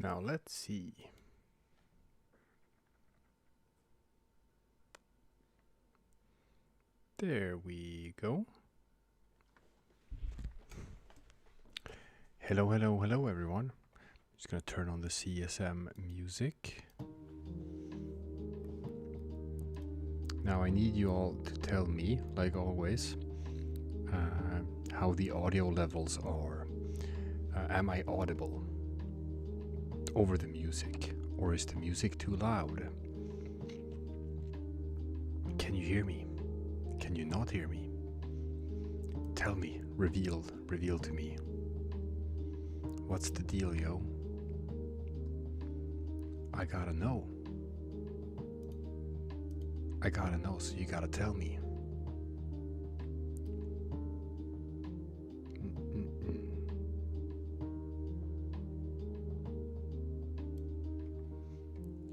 Now let's see. There we go. Hello, hello, hello everyone. Just gonna turn on the CSM music. Now I need you all to tell me, like always, how the audio levels are. Am I audible over the music, or is the music too loud? Can you hear me? Can you not hear me? Tell me, reveal to me. What's the deal, yo? I gotta know. I gotta know, so you gotta tell me.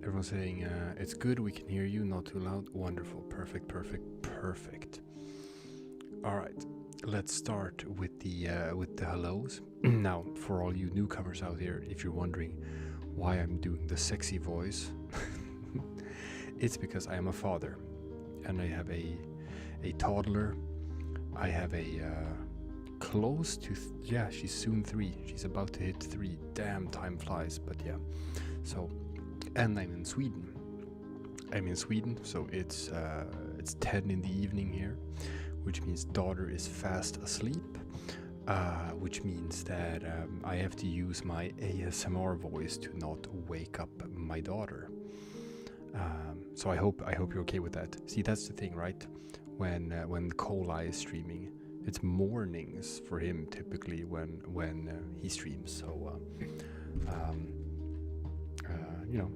Everyone's saying, it's good, we can hear you, not too loud. Wonderful, perfect, perfect, perfect. Alright, let's start with the hellos. Now, for all you newcomers out here, if you're wondering why I'm doing the sexy voice, it's because I am a father, and I have a toddler. I have a close to, she's soon 3. She's about to hit 3. Damn, time flies, but yeah. So, and I'm in Sweden. So it's 10 in the evening here, which means daughter is fast asleep, which means that I have to use my ASMR voice to not wake up my daughter. So I hope you're okay with that. See, that's the thing, right? When Cola is streaming, it's mornings for him typically when he streams. So you know,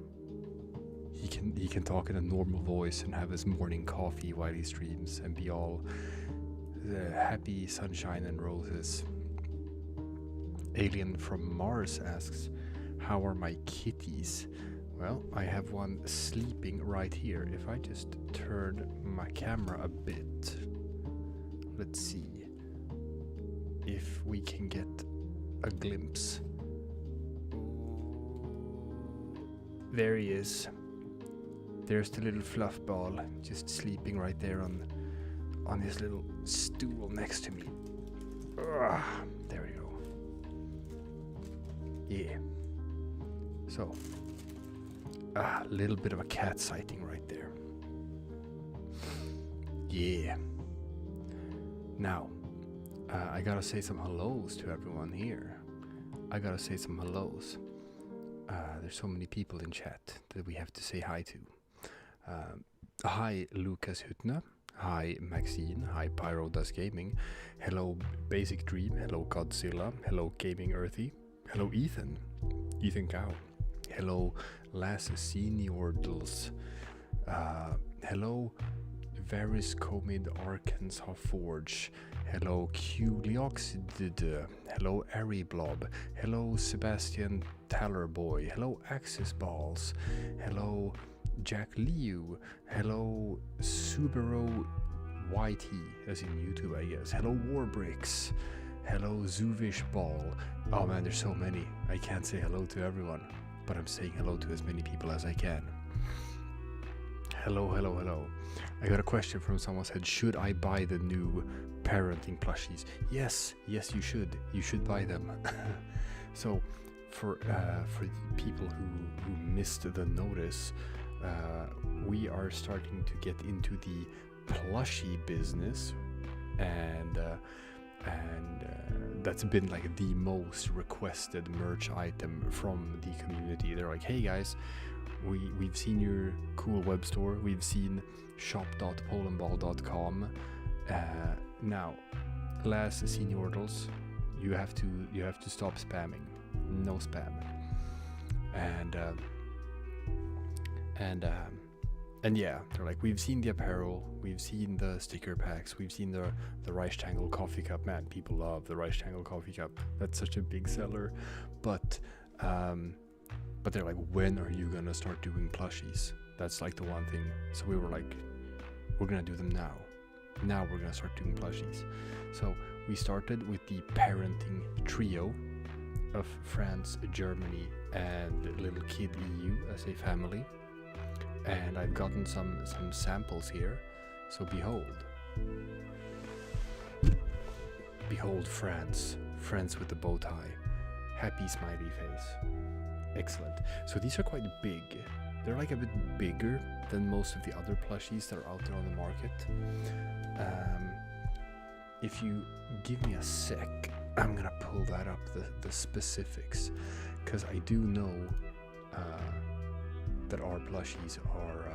he can talk in a normal voice and have his morning coffee while he streams and be all happy sunshine and roses. Alien from Mars asks, how are my kitties? Well, I have one sleeping right here. If I just turn my camera a bit, let's see if we can get a glimpse. There he is. There's the little fluff ball, just sleeping right there on his little stool next to me. There we go. Yeah. So, a little bit of a cat sighting right there. Yeah. Now, I gotta say some hellos to everyone here. There's so many people in chat that we have to say hi to. Hi Lucas Hutna, hi Maxine, hi Pyro Does Gaming, hello Basic Dream, hello Godzilla, hello Gaming Earthy, hello Ethan Cow, hello Lass Seniordals, hello Varys Comid Arkansas Forge, hello Qlioxid, hello Ari Blob, hello Sebastian Tallerboy, hello Axis Balls, hello Jack Liu, hello Subaru YT, as in YouTube I guess, hello Warbricks, hello Zuvish Ball. Oh man, there's so many, I can't say hello to everyone, but I'm saying hello to as many people as I can. Hello, hello, hello. I got a question from someone said, should I buy the new parenting plushies? Yes, you should. You should buy them. So, for people who missed the notice, we are starting to get into the plushie business, and that's been like the most requested merch item from the community. They're like, hey guys, we've seen your cool web store, we've seen shop.polandball.com. Now, Lass Seniordals, you have to stop spamming. No spam. And yeah, they're like, we've seen the apparel, we've seen the sticker packs, we've seen the Reichtangle coffee cup. Man, people love the Reichtangle coffee cup. That's such a big seller. But they're like, when are you gonna start doing plushies? That's like the one thing. So we were like, we're gonna do them now. Now we're gonna start doing plushies. So we started with the parenting trio of France, Germany, and little kid EU as a family. And I've gotten some samples here. So behold. Behold France. France with the bow tie. Happy smiley face. Excellent. So these are quite big. They're like a bit bigger than most of the other plushies that are out there on the market. If you give me a sec, I'm gonna pull that up, the specifics, because I do know that our plushies are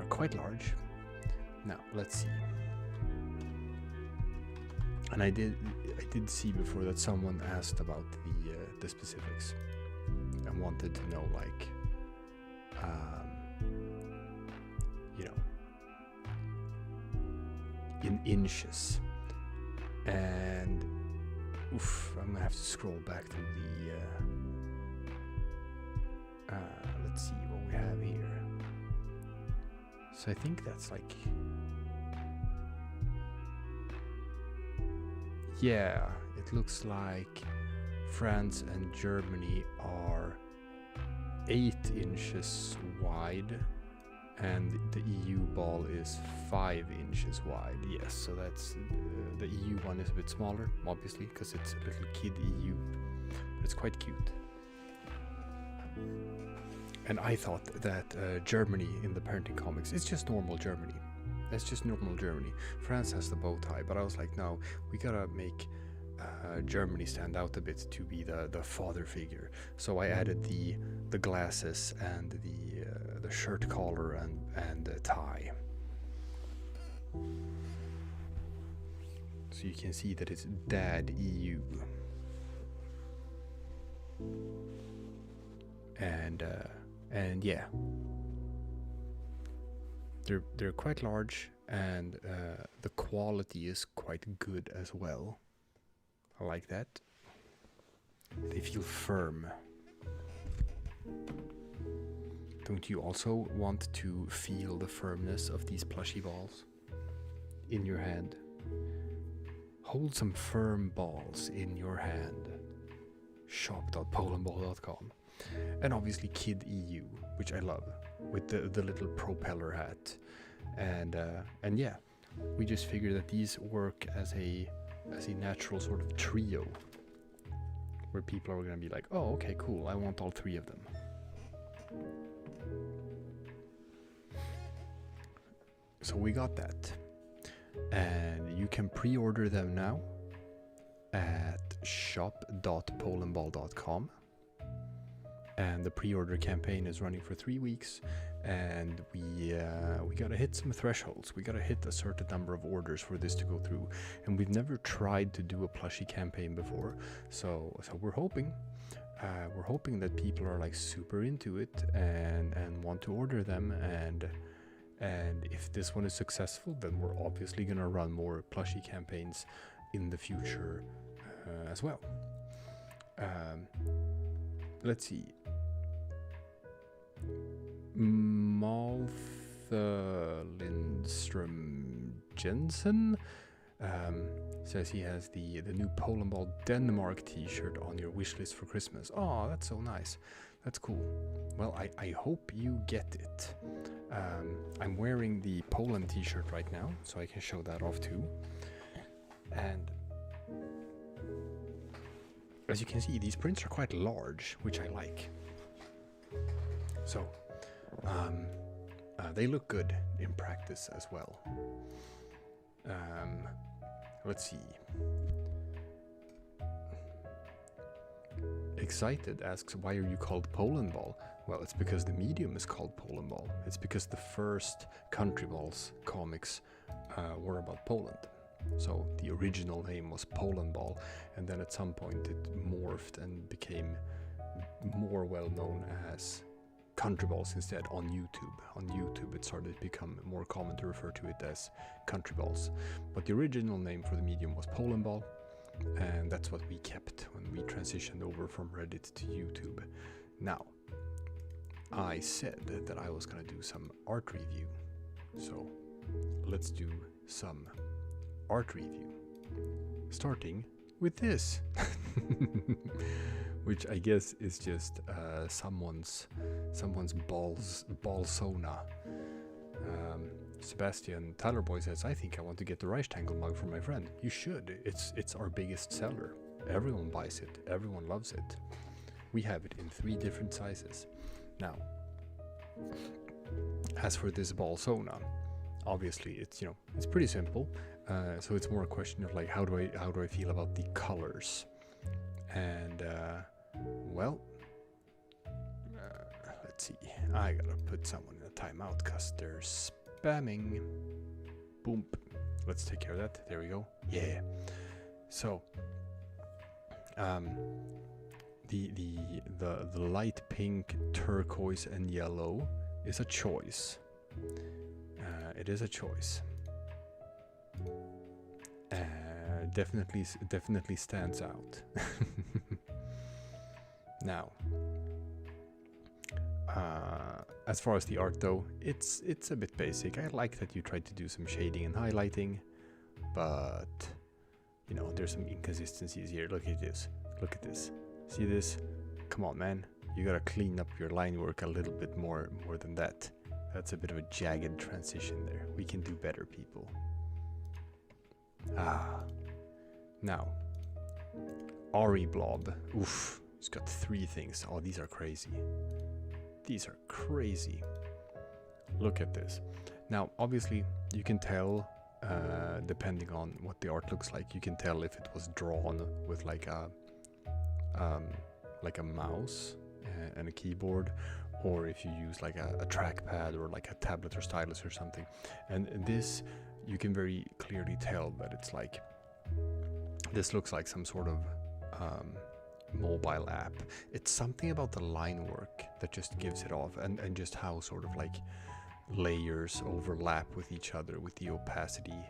quite large. Now let's see. And I did see before that someone asked about the specifics and wanted to know, like, you know, in inches. And oof, I'm gonna have to scroll back through the. Let's see what we have here. So I think that's like. Yeah, it looks like France and Germany are 8 inches wide, and the EU ball is 5 inches wide. Yes, so that's the EU one is a bit smaller, obviously, because it's a little kid EU, but it's quite cute. And I thought that Germany in the parenting comics is just normal Germany. That's just normal Germany. France has the bow tie, but I was like, no, we gotta make Germany stand out a bit to be the father figure. So I added the glasses and the shirt collar and the tie. So you can see that it's Dad EU. And yeah. They're quite large, and the quality is quite good as well. I like that. They feel firm. Don't you also want to feel the firmness of these plushie balls in your hand? Hold some firm balls in your hand. Shop.polandball.com. And obviously Kid EU, which I love, with the little propeller hat. And yeah, we just figured that these work as a natural sort of trio, where people are going to be like, oh, okay, cool, I want all 3 of them. So we got that, and you can pre-order them now at shop.polandball.com. And the pre-order campaign is running for 3 weeks, and we gotta hit some thresholds. We gotta hit a certain number of orders for this to go through, and we've never tried to do a plushie campaign before, so we're hoping that people are like super into it and want to order them, and if this one is successful, then we're obviously gonna run more plushie campaigns in the future as well. Let's see. Maltha Lindström Jensen says he has the new Polandball Denmark t-shirt on your wish list for Christmas. Oh, that's so nice. That's cool. Well, I hope you get it. I'm wearing the Poland t-shirt right now, so I can show that off too. And as you can see, these prints are quite large, which I like. So, they look good in practice as well. Let's see. Excited asks, why are you called Polandball? Well, it's because the medium is called Polandball. It's because the first countryballs comics were about Poland. So the original name was Polandball, and then at some point it morphed and became more well known as countryballs instead on YouTube. On YouTube it started to become more common to refer to it as countryballs. But the original name for the medium was Polandball, and that's what we kept when we transitioned over from Reddit to YouTube. Now, I said that I was gonna do some art review, so let's do some art review, starting with this. which I guess is just someone's ball sauna. Sebastian Tylerboy says, I think I want to get the rectangle mug for my friend. You should. It's our biggest seller. Everyone buys it. Everyone loves it. We have it in 3 different sizes. Now, as for this ball sauna, obviously it's it's pretty simple. So it's more a question of like how do I feel about the colors, and well, let's see. I gotta put someone in a timeout because they're spamming. Boom. Let's take care of that. There we go. Yeah. So, the light pink, turquoise, and yellow is a choice. It is a choice. Definitely stands out. Now, as far as the art though, it's a bit basic. I like that you tried to do some shading and highlighting, but there's some inconsistencies here. Look at this. Look at this. See this? Come on, man. You gotta clean up your line work a little bit more than that. That's a bit of a jagged transition there. We can do better, people. Now, Ari Blob. Oof, he's got 3 things. Oh, these are crazy. These are crazy. Look at this. Now, obviously, you can tell, depending on what the art looks like, you can tell if it was drawn with like a mouse and a keyboard, or if you use like a trackpad or like a tablet or stylus or something. And this, you can very clearly tell that it's like, this looks like some sort of mobile app. It's something about the line work that just gives it off, and just how sort of like layers overlap with each other with the opacity.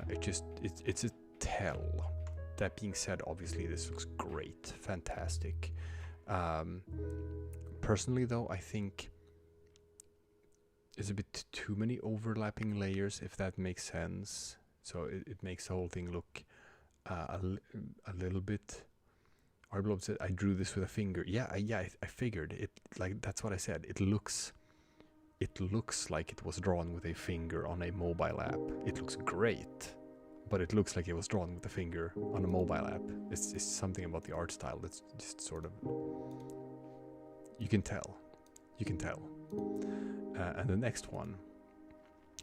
It's a tell. That being said, obviously this looks great, fantastic. Personally though, I think it's a bit too many overlapping layers, if that makes sense. So it makes the whole thing look a little bit. Arblob said, I drew this with a finger. Yeah, I figured it. Like, that's what I said. It looks like it was drawn with a finger on a mobile app. It looks great, but it looks like it was drawn with a finger on a mobile app. It's something about the art style that's just sort of, you can tell. And the next one.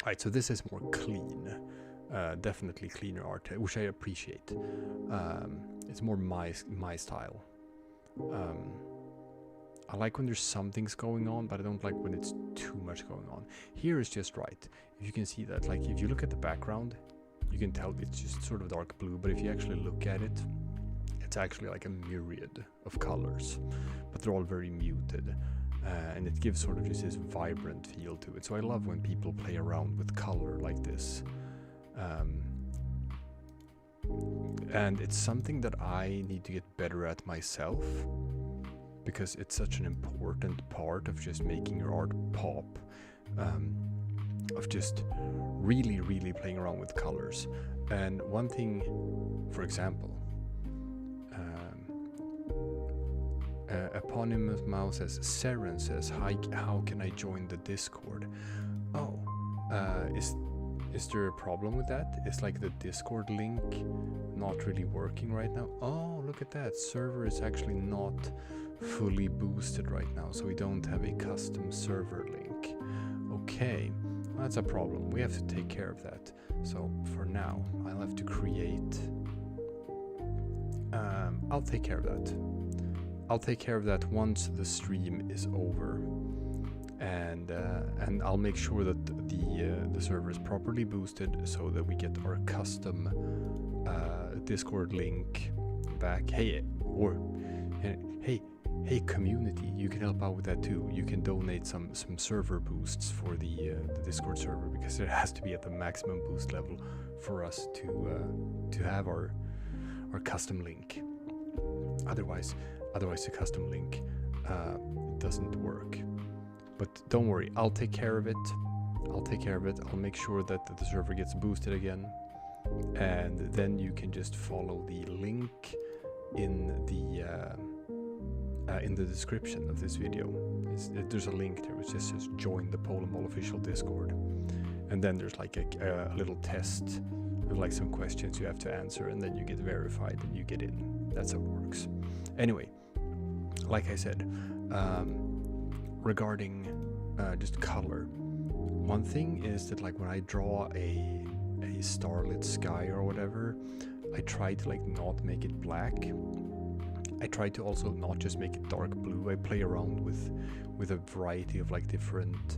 All right, so this is more clean. Definitely cleaner art, which I appreciate. It's more my style. I like when there's some things going on, but I don't like when it's too much going on. Here is just right. If you can see that, like if you look at the background, you can tell it's just sort of dark blue, but if you actually look at it, it's actually like a myriad of colors, but they're all very muted. And it gives sort of just this vibrant feel to it. So I love when people play around with color like this. And it's something that I need to get better at myself, because it's such an important part of just making your art pop, of just really playing around with colors. And one thing, for example, Eponymous Mouse says, Seren says, hi, how can I join the Discord? Oh, is there a problem with that? Is like the Discord link not really working right now? Oh, look at that. Server is actually not fully boosted right now, so we don't have a custom server link. Okay, that's a problem. We have to take care of that. So for now, I'll have to create... I'll take care of that. I'll take care of that once the stream is over. And I'll make sure that the server is properly boosted so that we get our custom Discord link back. Hey community, you can help out with that too. You can donate some server boosts for the Discord server, because it has to be at the maximum boost level for us to have our custom link. Otherwise the custom link doesn't work. But don't worry, I'll take care of it. I'll make sure that the server gets boosted again. And then you can just follow the link in the in the description of this video. There's a link there which just says join the Polandball official Discord, and then there's like a little test with like some questions you have to answer, and then you get verified and you get in. That's how it works. Anyway, like I said, regarding just color, one thing is that like when I draw a starlit sky or whatever, I try to like not make it black. I try to also not just make it dark blue. I play around with a variety of like different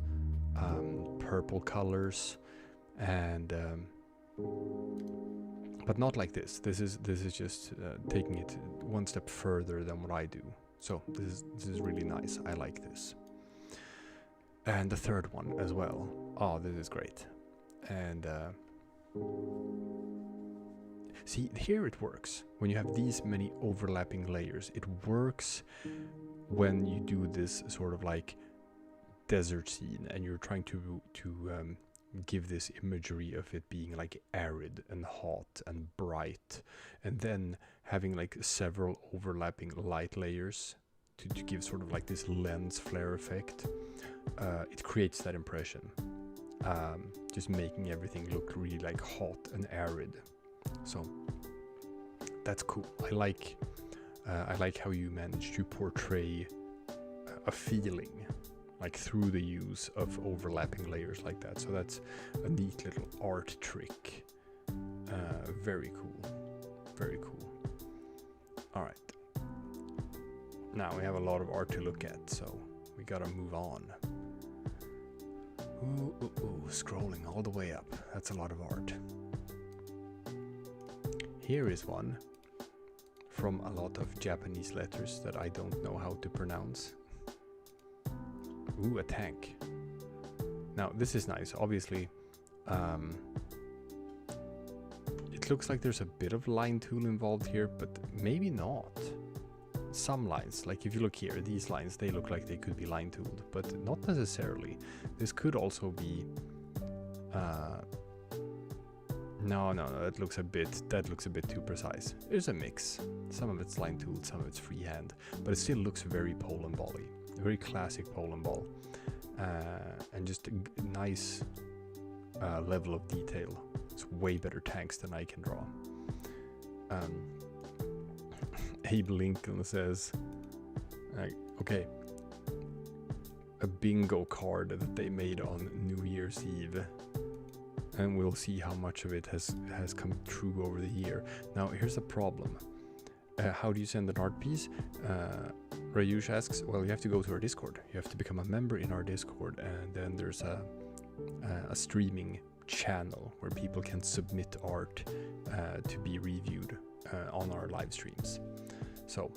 purple colors, and but not like this. This is just taking it one step further than what I do. So this is really nice. I like this. And the third one as well. Oh, this is great. And see, here it works. When you have these many overlapping layers, it works when you do this sort of like desert scene and you're trying to give this imagery of it being like arid and hot and bright, and then having like several overlapping light layers to give sort of like this lens flare effect. It creates that impression, just making everything look really like hot and arid. So that's cool. I like how you manage to portray a feeling like through the use of overlapping layers like that. So that's a neat little art trick. Very cool. Very cool. All right. Now we have a lot of art to look at, so we gotta move on. Ooh, scrolling all the way up. That's a lot of art. Here is one from a lot of Japanese letters that I don't know how to pronounce. Ooh, a tank. Now, this is nice. Obviously, it looks like there's a bit of line tool involved here, but maybe not. Some lines, like if you look here, these lines, they look like they could be line tooled, but not necessarily. This could also be no, that looks a bit too precise. There's a mix. Some of it's line tooled, some of it's freehand, but it still looks very Polandball-y, very classic Polandball, and just a nice level of detail. It's way better tanks than I can draw. Abe Lincoln says, okay, a bingo card that they made on New Year's Eve, and we'll see how much of it has come true over the year. Now, here's a problem. How do you send an art piece? Rayush asks, well, you have to go to our Discord. You have to become a member in our Discord, and then there's a streaming channel where people can submit art to be reviewed on our live streams. So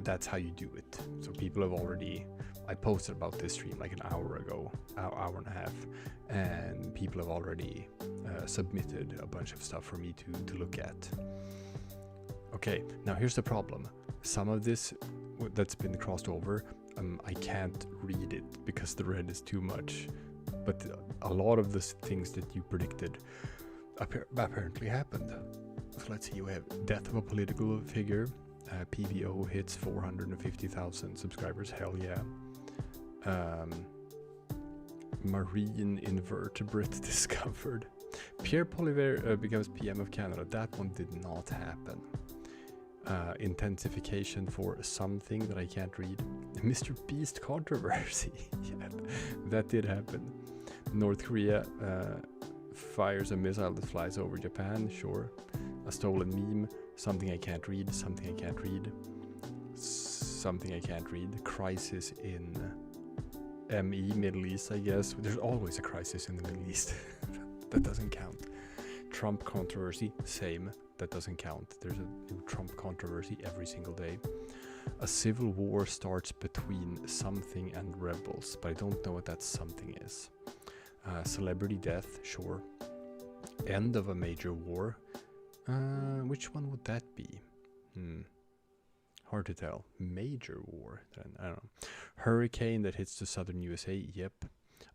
that's how you do it. So people have already, I posted about this stream like an hour ago, hour and a half, and people have already submitted a bunch of stuff for me to look at. Okay, now here's the problem. Some of this that's been crossed over, I can't read it because the red is too much. But a lot of the things that you predicted apparently happened. So let's see, we have death of a political figure. PVO hits 450,000 subscribers. Hell yeah. Marine invertebrate discovered. Pierre Polivier becomes PM of Canada. That one did not happen. Intensification for something that I can't read. Mr. Beast controversy. Yeah, that did happen. North Korea fires a missile that flies over Japan. Sure. A stolen meme. Something I can't read. Something I can't read. Something I can't read. Crisis in ME, Middle East, I guess. There's always a crisis in the Middle East. That doesn't count. Trump controversy. Same. That doesn't count. There's a new Trump controversy every single day. A civil war starts between something and rebels, but I don't know what that something is. Celebrity death, sure. End of a major war. Which one would that be? Hard to tell. Major war. I don't know. Hurricane that hits the southern USA. Yep.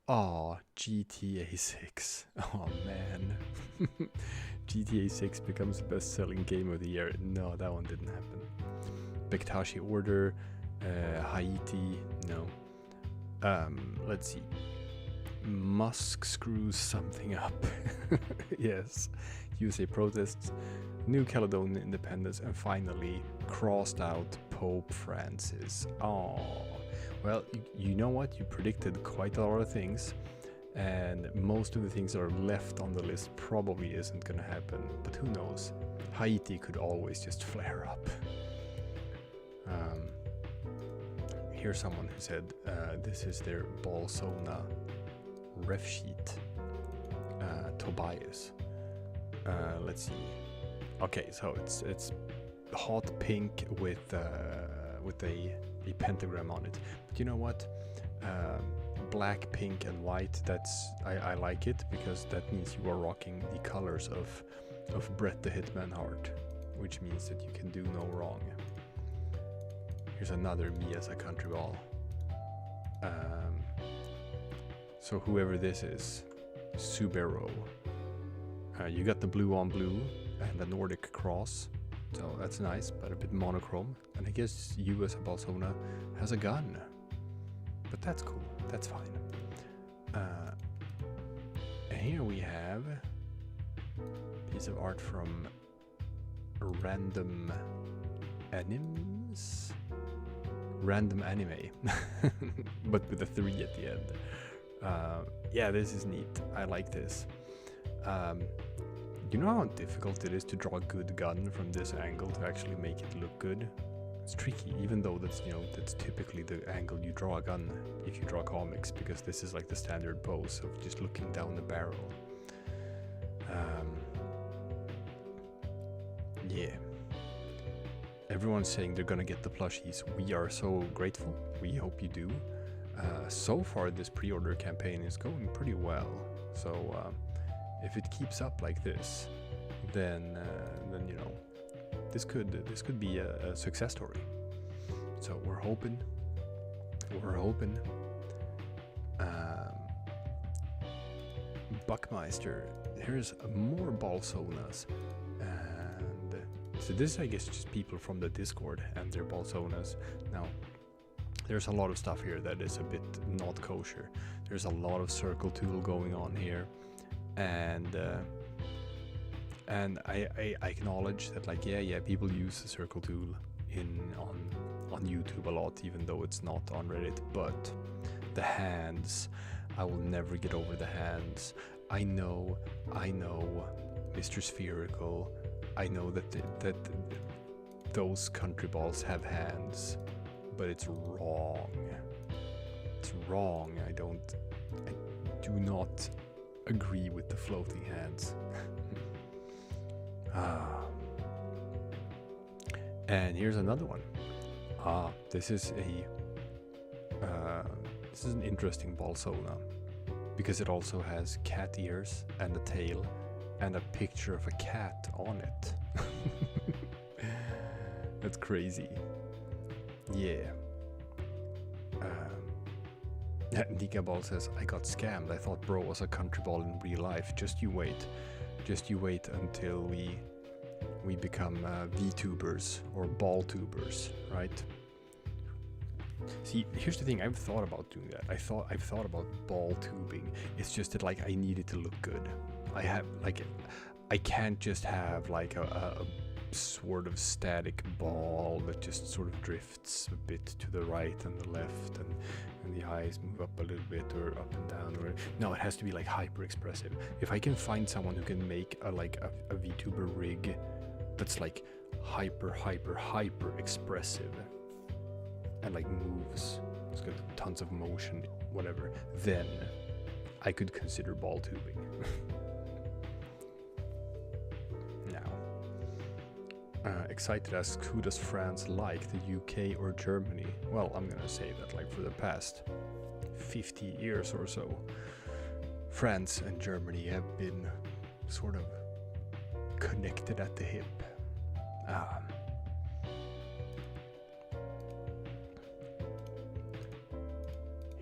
Aw, GTA 6. Oh man. GTA 6 becomes the best-selling game of the year. No, that one didn't happen. Bektashi order. Haiti, no. Let's see. Musk screws something up. Yes. USA protests, New Caledonia independence, and finally crossed out Pope Francis. Oh, well, you know what? You predicted quite a lot of things, and most of the things that are left on the list probably isn't going to happen, but who knows? Haiti could always just flare up. Here's someone who said this is their Bolsona ref sheet. Tobias. Let's see. Okay, so it's hot pink with a pentagram on it. But you know what? Black, pink, and white. I like it because that means you are rocking the colors of Bret the Hitman Hart, which means that you can do no wrong. Here's another me as a country ball. So whoever this is, Subaru. You got the blue on blue and the Nordic cross, so that's nice, but a bit monochrome. And I guess you as a Bolsona has a gun, but that's cool. That's fine. And here we have a piece of art from Random Animes. Random Anime, but with a 3 at the end. Yeah, this is neat. I like this. You know how difficult it is to draw a good gun from this angle to actually make it look good? It's tricky, even though that's typically the angle you draw a gun if you draw comics, because this is like the standard pose of just looking down the barrel. Yeah. Everyone's saying they're gonna get the plushies. We are so grateful. We hope you do. So far, this pre-order campaign is going pretty well. So if it keeps up like this, then you know, this could be a success story. So we're hoping. Buckmeister. Here's more Bolsonas. So this, I guess, just people from the Discord and their Bolsonas. Now, there's a lot of stuff here that is a bit not kosher. There's a lot of circle tool going on here, and I acknowledge that, like, yeah, people use the circle tool on YouTube a lot, even though it's not on Reddit. But the hands, I will never get over the hands. I know, Mr. Spherical. I know that those country balls have hands, but it's wrong. It's wrong. I do not agree with the floating hands. And here's another one. This is an interesting Bolsona, because it also has cat ears and a tail and a picture of a cat on it. That's crazy. Yeah. Nika Ball says, I got scammed. I thought bro was a country ball in real life. Just you wait. Just you wait until we become VTubers or ball tubers, right? See, here's the thing. I've thought about doing that. I've thought about ball tubing. It's just that, like, I need it to look good. I can't just have like a sort of static ball that just sort of drifts a bit to the right and the left, and the eyes move up a little bit or up and down. Or no, it has to be like hyper expressive. If I can find someone who can make a VTuber rig that's like hyper expressive and like moves, it's got tons of motion, whatever, then I could consider ball tubing. Excited as who does France like, the UK or Germany? Well, I'm gonna say that, like, for the past 50 years or so, France and Germany have been sort of connected at the hip.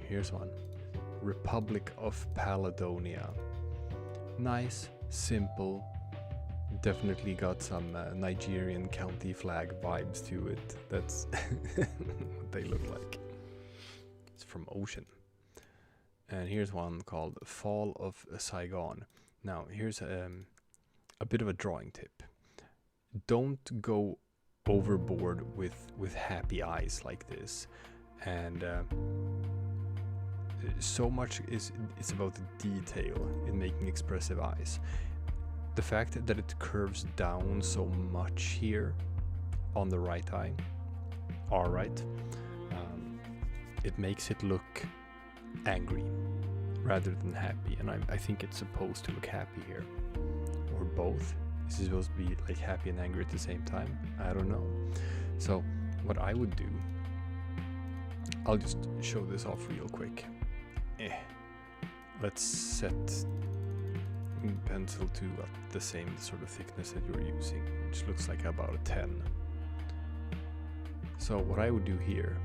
Here's one. Republic of Paladonia. Nice, simple, Definitely got some Nigerian county flag vibes to it. That's what they look like. It's from Ocean. And here's one called Fall of Saigon. Now, here's a bit of a drawing tip. Don't go overboard with happy eyes like this. And so much it's about the detail in making expressive eyes. The fact that it curves down so much here on the right eye, alright, it makes it look angry rather than happy, and I think it's supposed to look happy here, or both. Is it supposed to be like happy and angry at the same time? I don't know. So what I would do, I'll just show this off real quick. Let's set pencil to the same sort of thickness that you're using, which looks like about a 10. So what I would do here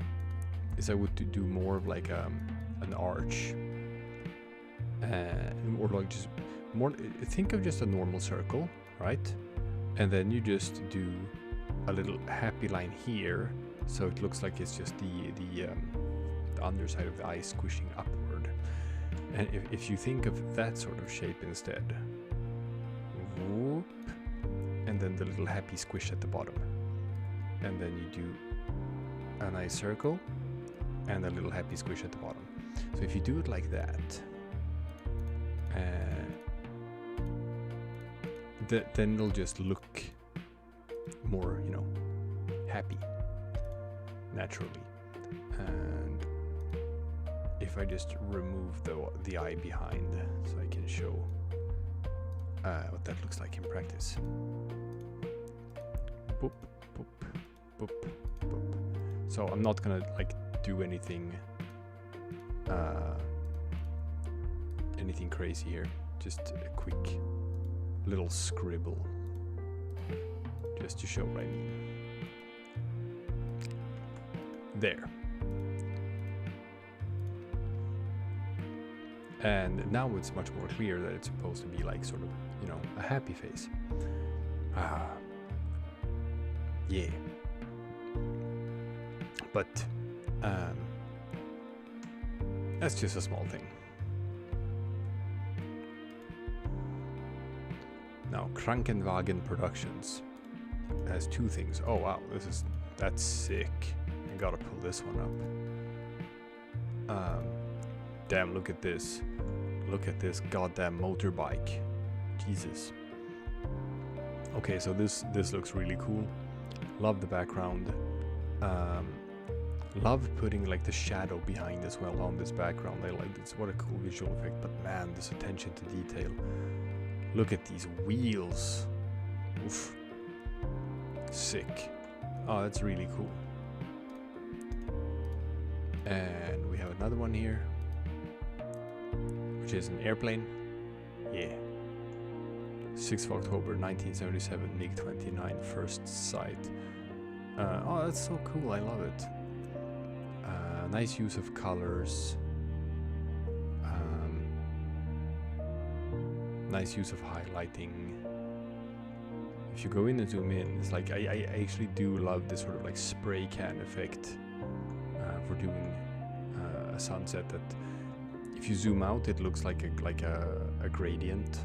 is I would do more of like an arch, or like just more. Think of just a normal circle, right? And then you just do a little happy line here, so it looks like it's just the underside of the eye squishing upward. And if you think of that sort of shape instead, whoop, and then the little happy squish at the bottom, and then you do a nice circle and a little happy squish at the bottom. So if you do it like that, then it'll just look more, you know, happy naturally. And if I just remove the eye behind, so I can show what that looks like in practice. Boop, boop, boop, boop. So I'm not gonna like do anything crazy here. Just a quick little scribble, just to show what I mean. There. And now it's much more clear that it's supposed to be like sort of, you know, a happy face. Yeah. But that's just a small thing. Now, Krankenwagen Productions has two things. Oh wow, that's sick. I gotta pull this one up. Damn, look at this. Look at this goddamn motorbike. Jesus. Okay, so this looks really cool. Love the background. Love putting like the shadow behind as well on this background. I like this. What a cool visual effect. But man, this attention to detail. Look at these wheels. Oof. Sick. Oh, that's really cool. And we have another one here, which is an airplane. Yeah. 6th of October 1977, MiG-29, first sight. Oh, that's so cool. I love it. Nice use of colors. Nice use of highlighting. If you go in and zoom in, it's like I actually do love this sort of like spray can effect for doing a sunset. That if you zoom out, it looks like a gradient,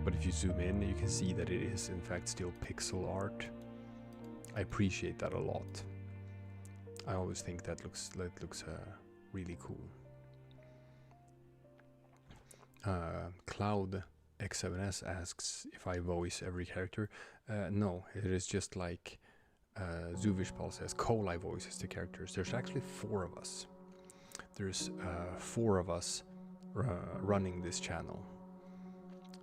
but if you zoom in, you can see that it is in fact still pixel art. I appreciate that a lot. I always think that looks really cool. Cloud X7S asks if I voice every character. No, it is just like Zuvishpal says, Cole I voices the characters. There's actually 4 of us. There's 4 of us running this channel.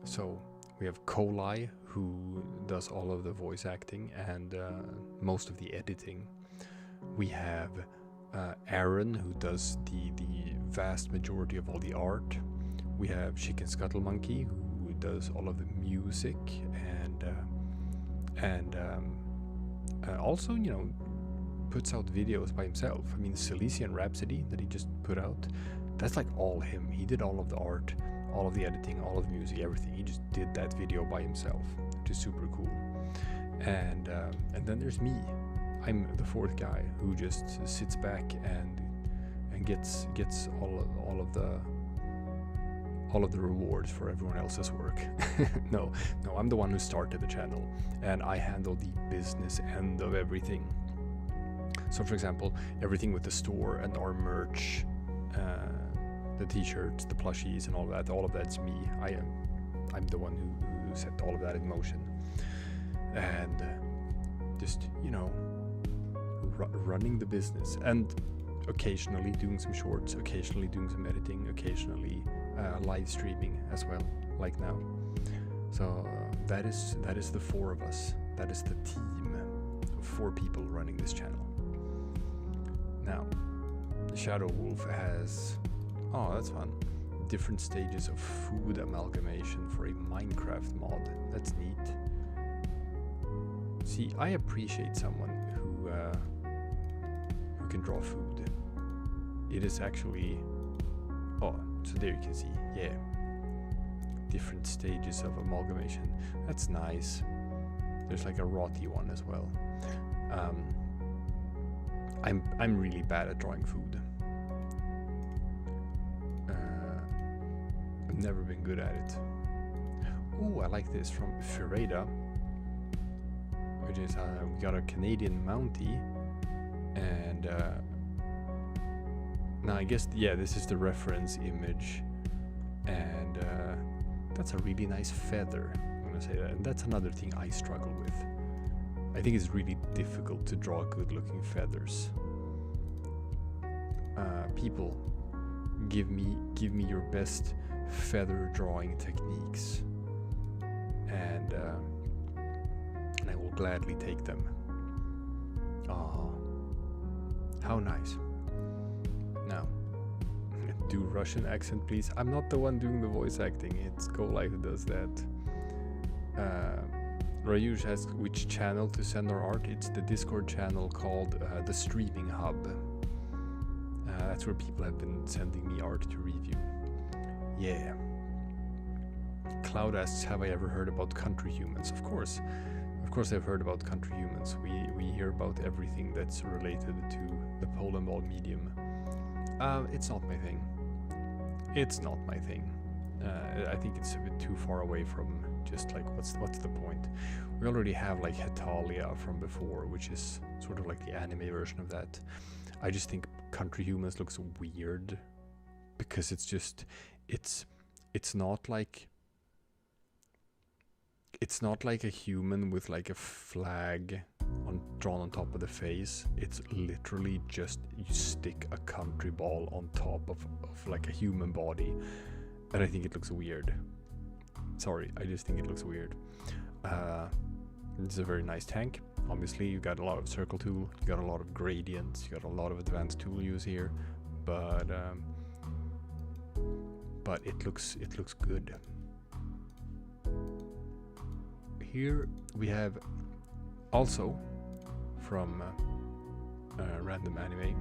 So we have Kolai, who does all of the voice acting and most of the editing. We have Aaron, who does the vast majority of all the art. We have Chicken Scuttle Monkey, who does all of the music and also, you know, puts out videos by himself. I mean, Silesian Rhapsody that he just put out, that's like all him. He did all of the art, all of the editing, all of the music, everything. He just did that video by himself. which is super cool. And then there's me. I'm the fourth guy who just sits back and gets all of the rewards for everyone else's work. No, I'm the one who started the channel, and I handle the business end of everything. So, for example, everything with the store and our merch, the t-shirts, the plushies, and all of that's me. I'm the one who set all of that in motion, and just, you know, running the business, and occasionally doing some shorts, occasionally doing some editing, occasionally live streaming as well, like now. So that is the four of us. That is the team of 4 people running this channel. Now, Shadow Wolf has, oh, that's fun, different stages of food amalgamation for a Minecraft mod. That's neat. See, I appreciate someone who can draw food. It is actually, oh, so there you can see, yeah, different stages of amalgamation. That's nice. There's like a rotty one as well. I'm really bad at drawing food. I've never been good at it. Oh, I like this from Ferreira, which is we got a Canadian Mountie, and now I guess, yeah, this is the reference image, and that's a really nice feather. I'm gonna say that, and that's another thing I struggle with. I think it's really difficult to draw good-looking feathers. People, give me your best feather drawing techniques, and I will gladly take them. Oh, how nice. Now, do Russian accent, please. I'm not the one doing the voice acting. It's Golai who does that. Rayush asks which channel to send our art. It's the Discord channel called the Streaming Hub. That's where people have been sending me art to review. Yeah. Cloud asks, have I ever heard about country humans? Of course I've heard about country humans. We hear about everything that's related to the Polandball medium. It's not my thing. It's not my thing. I think it's a bit too far away from just like, what's the point? We already have like Hetalia from before, which is sort of like the anime version of that. I just think country humans looks weird because it's just, it's not like a human with like a flag drawn on top of the face. It's literally just you stick a country ball on top of like a human body, and I think it looks weird. Sorry, I just think it looks weird. It's a very nice tank. Obviously, you got a lot of circle tool, you got a lot of gradients, you got a lot of advanced tool use here, but it looks good. Here we have also from Random Anime.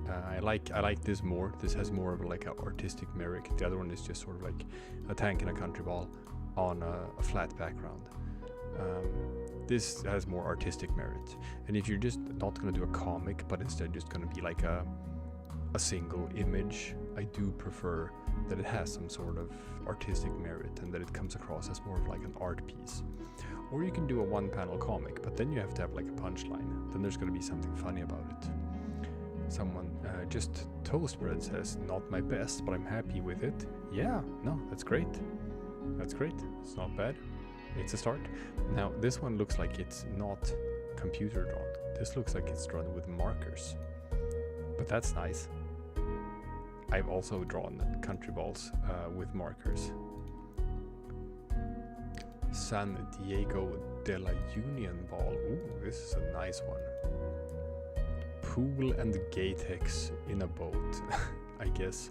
I like this more. This has more of like an artistic merit. The other one is just sort of like a tank and a country ball on a flat background. This has more artistic merit. And if you're just not going to do a comic, but instead just going to be like a single image, I do prefer that it has some sort of artistic merit and that it comes across as more of like an art piece. Or you can do a one-panel comic, but then you have to have like a punchline. Then there's going to be something funny about it. Someone, just Toast Bread says, not my best, but I'm happy with it. Yeah, no, that's great. That's great. It's not bad. It's a start. Now, this one looks like it's not computer drawn. This looks like it's drawn with markers. But that's nice. I've also drawn country balls with markers. San Diego de la Union Ball. Ooh, this is a nice one. Pool and Gatex in a boat. I guess.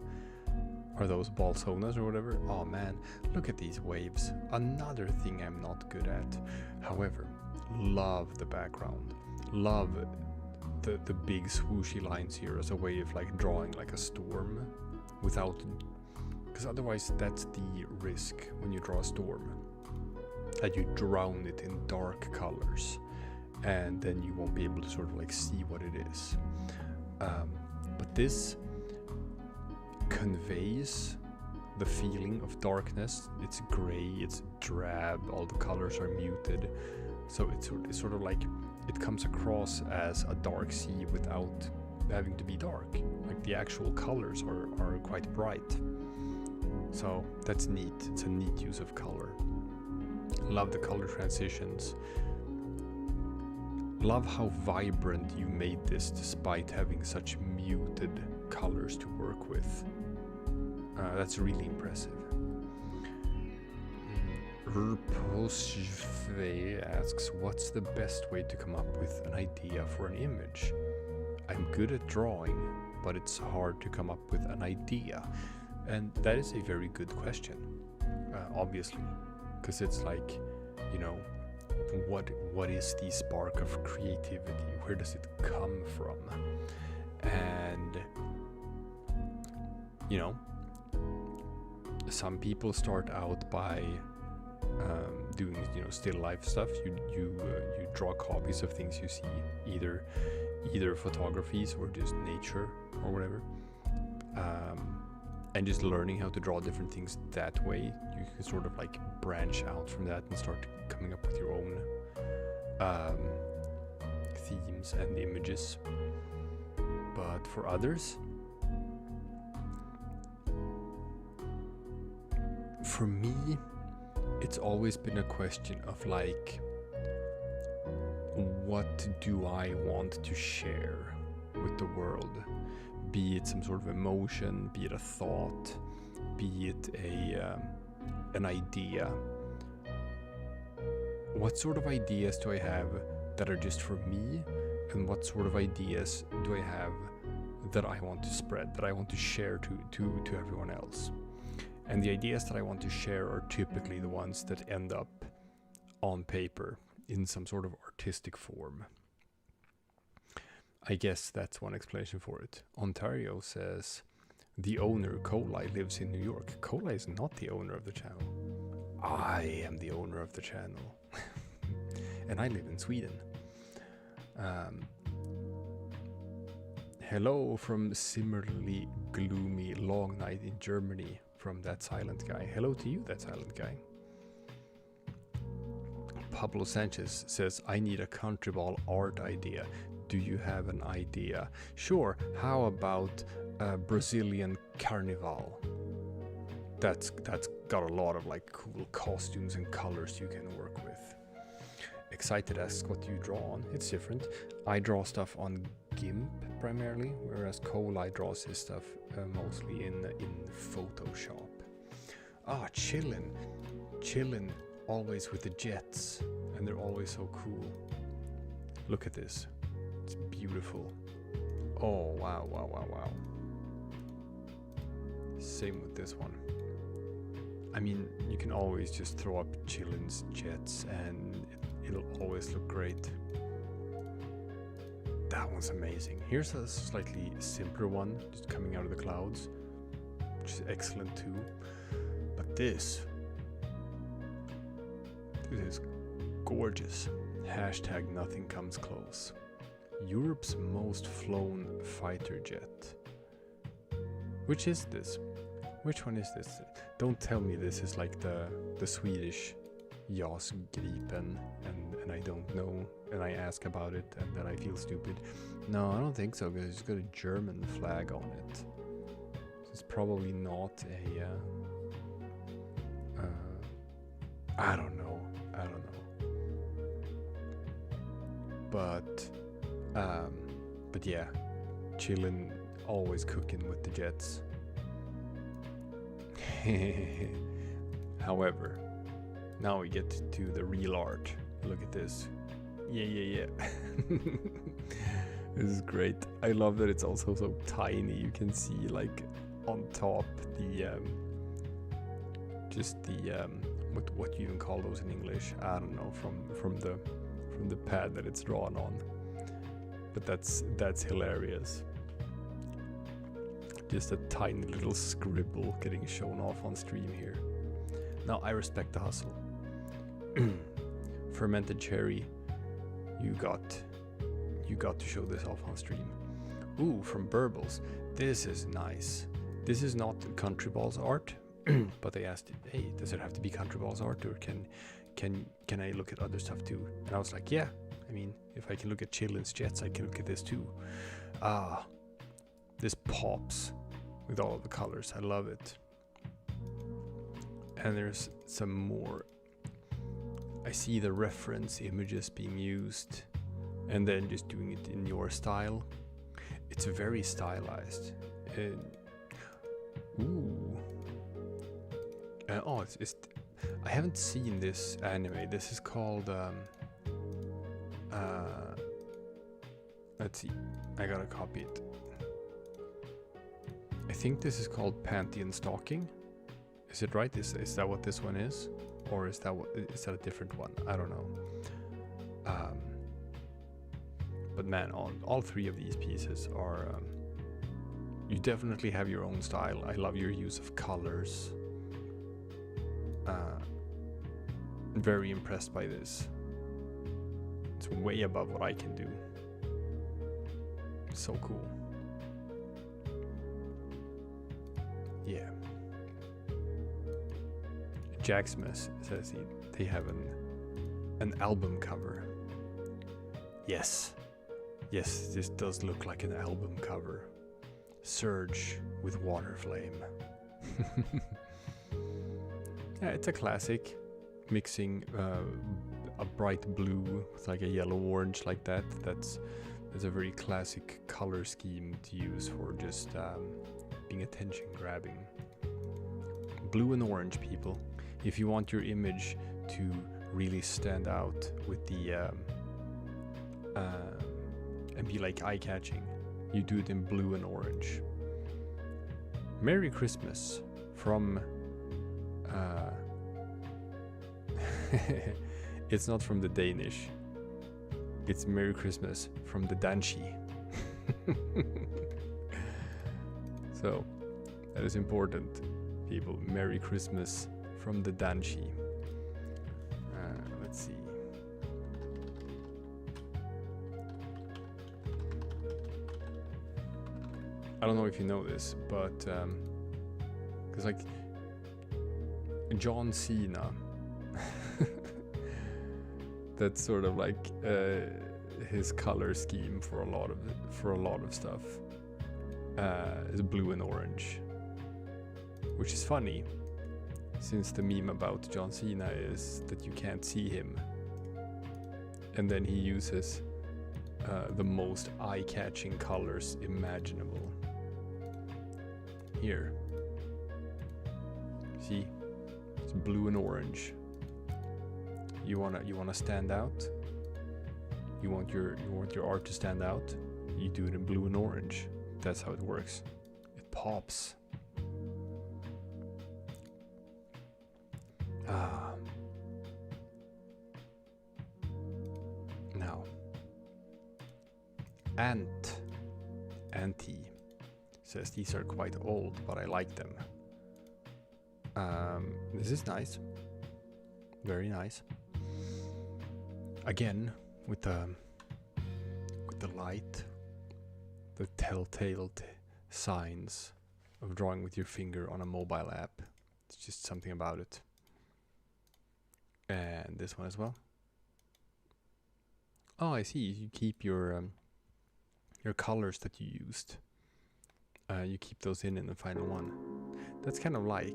Are those balsonas or whatever? Oh man, look at these waves. Another thing I'm not good at. However, love the background. Love the big swooshy lines here as a way of like drawing like a storm without, because otherwise that's the risk when you draw a storm. that you drown it in dark colors, and then you won't be able to sort of like see what it is. But this conveys the feeling of darkness. It's gray, it's drab, all the colors are muted, so it's sort of like it comes across as a dark sea without having to be dark. Like the actual colors are quite bright, so that's neat. It's a neat use of color. Love the color transitions. Love how vibrant you made this despite having such muted colors to work with. That's really impressive. Rposhve asks, what's the best way to come up with an idea for an image? I'm good at drawing, but it's hard to come up with an idea. And that is a very good question, obviously, because it's like, you know, what is the spark of creativity? Where does it come from? And, you know, some people start out by doing, you know, still life stuff. You draw copies of things you see, either photographies or just nature or whatever, and just learning how to draw different things that way. You can sort of like branch out from that and start coming up with your own themes and images. But for others, for me, it's always been a question of like, what do I want to share with the world? Be it some sort of emotion, be it a thought, be it an idea. What sort of ideas do I have that are just for me, and what sort of ideas do I have that I want to spread, that I want to share to everyone else? And the ideas that I want to share are typically the ones that end up on paper in some sort of artistic form. I guess that's one explanation for it. Ontario says, the owner, Kolai, lives in New York. Kolai is not the owner of the channel. I am the owner of the channel. And I live in Sweden. Hello from similarly gloomy long night in Germany from that silent guy. Hello to you, that silent guy. Pablo Sanchez says, I need a countryball art idea. Do you have an idea? Sure, how about a Brazilian carnival? That's got a lot of like cool costumes and colors you can work with. Excited asks, what do you draw on? It's different. I draw stuff on GIMP primarily, whereas Kolai draws his stuff mostly in Photoshop. Chillin' always with the jets, and they're always so cool. Look at this. It's beautiful. Oh, wow. Same with this one. I mean, you can always just throw up Chillin's jets and it'll always look great. That one's amazing. Here's a slightly simpler one, just coming out of the clouds, which is excellent too. But this is gorgeous. Hashtag nothing comes close. Europe's most flown fighter jet. Which is this? Which one is this? Don't tell me this is like the Swedish JAS Gripen and I don't know and I ask about it and then I feel stupid. No, I don't think so, because it's got a German flag on it. So it's probably not a I don't know. But yeah, chillin', always cooking with the jets. However, now we get to the real art. Look at this. Yeah. This is great. I love that it's also so tiny. You can see like on top the just the what you even call those in English? I don't know, from the pad that it's drawn on. But that's hilarious. Just a tiny little scribble getting shown off on stream here. Now I respect the hustle. Fermented cherry. You got to show this off on stream. Ooh, from Burbles. This is nice. This is not Countryballs art, but they asked, hey, does it have to be Countryballs art, or can I look at other stuff too? And I was like, yeah. I mean, if I can look at Chillin's Jets, I can look at this too. Ah, this pops with all of the colors. I love it. And there's some more. I see the reference images being used, and then just doing it in your style. It's very stylized. Ooh. Oh, I haven't seen this anime. This is called. Let's see. I gotta copy it. I think this is called Pantheon Stalking. Is it right? Is that what this one is, or is that a different one? I don't know. But man, all three of these pieces are. You definitely have your own style. I love your use of colors. Very impressed by this. It's way above what I can do. So cool. Yeah. Jack Smith says they have an album cover. Yes. Yes, this does look like an album cover. Surge with Water Flame. Yeah, it's a classic. Mixing a bright blue with like a yellow orange like that. That's a very classic color scheme to use for just being attention grabbing. Blue and orange, people. If you want your image to really stand out with the and be like eye-catching, you do it in blue and orange. Merry Christmas from it's not from the Danish. It's Merry Christmas from the Danshi. So that is important, people. Merry Christmas from the Danshi. Let's see. I don't know if you know this, but because like John Cena, that's sort of like his color scheme for a lot of stuff is blue and orange, which is funny since the meme about John Cena is that you can't see him, and then he uses the most eye-catching colors imaginable. Here, see, it's blue and orange. You wanna stand out. You want your art to stand out. You do it in blue and orange. That's how it works. It pops. Now, Auntie says these are quite old, but I like them. This is nice. Very nice. Again, with the light, the telltale signs of drawing with your finger on a mobile app. It's just something about it. And this one as well. Oh, I see. You keep your colors that you used. You keep those in the final one. That's kind of like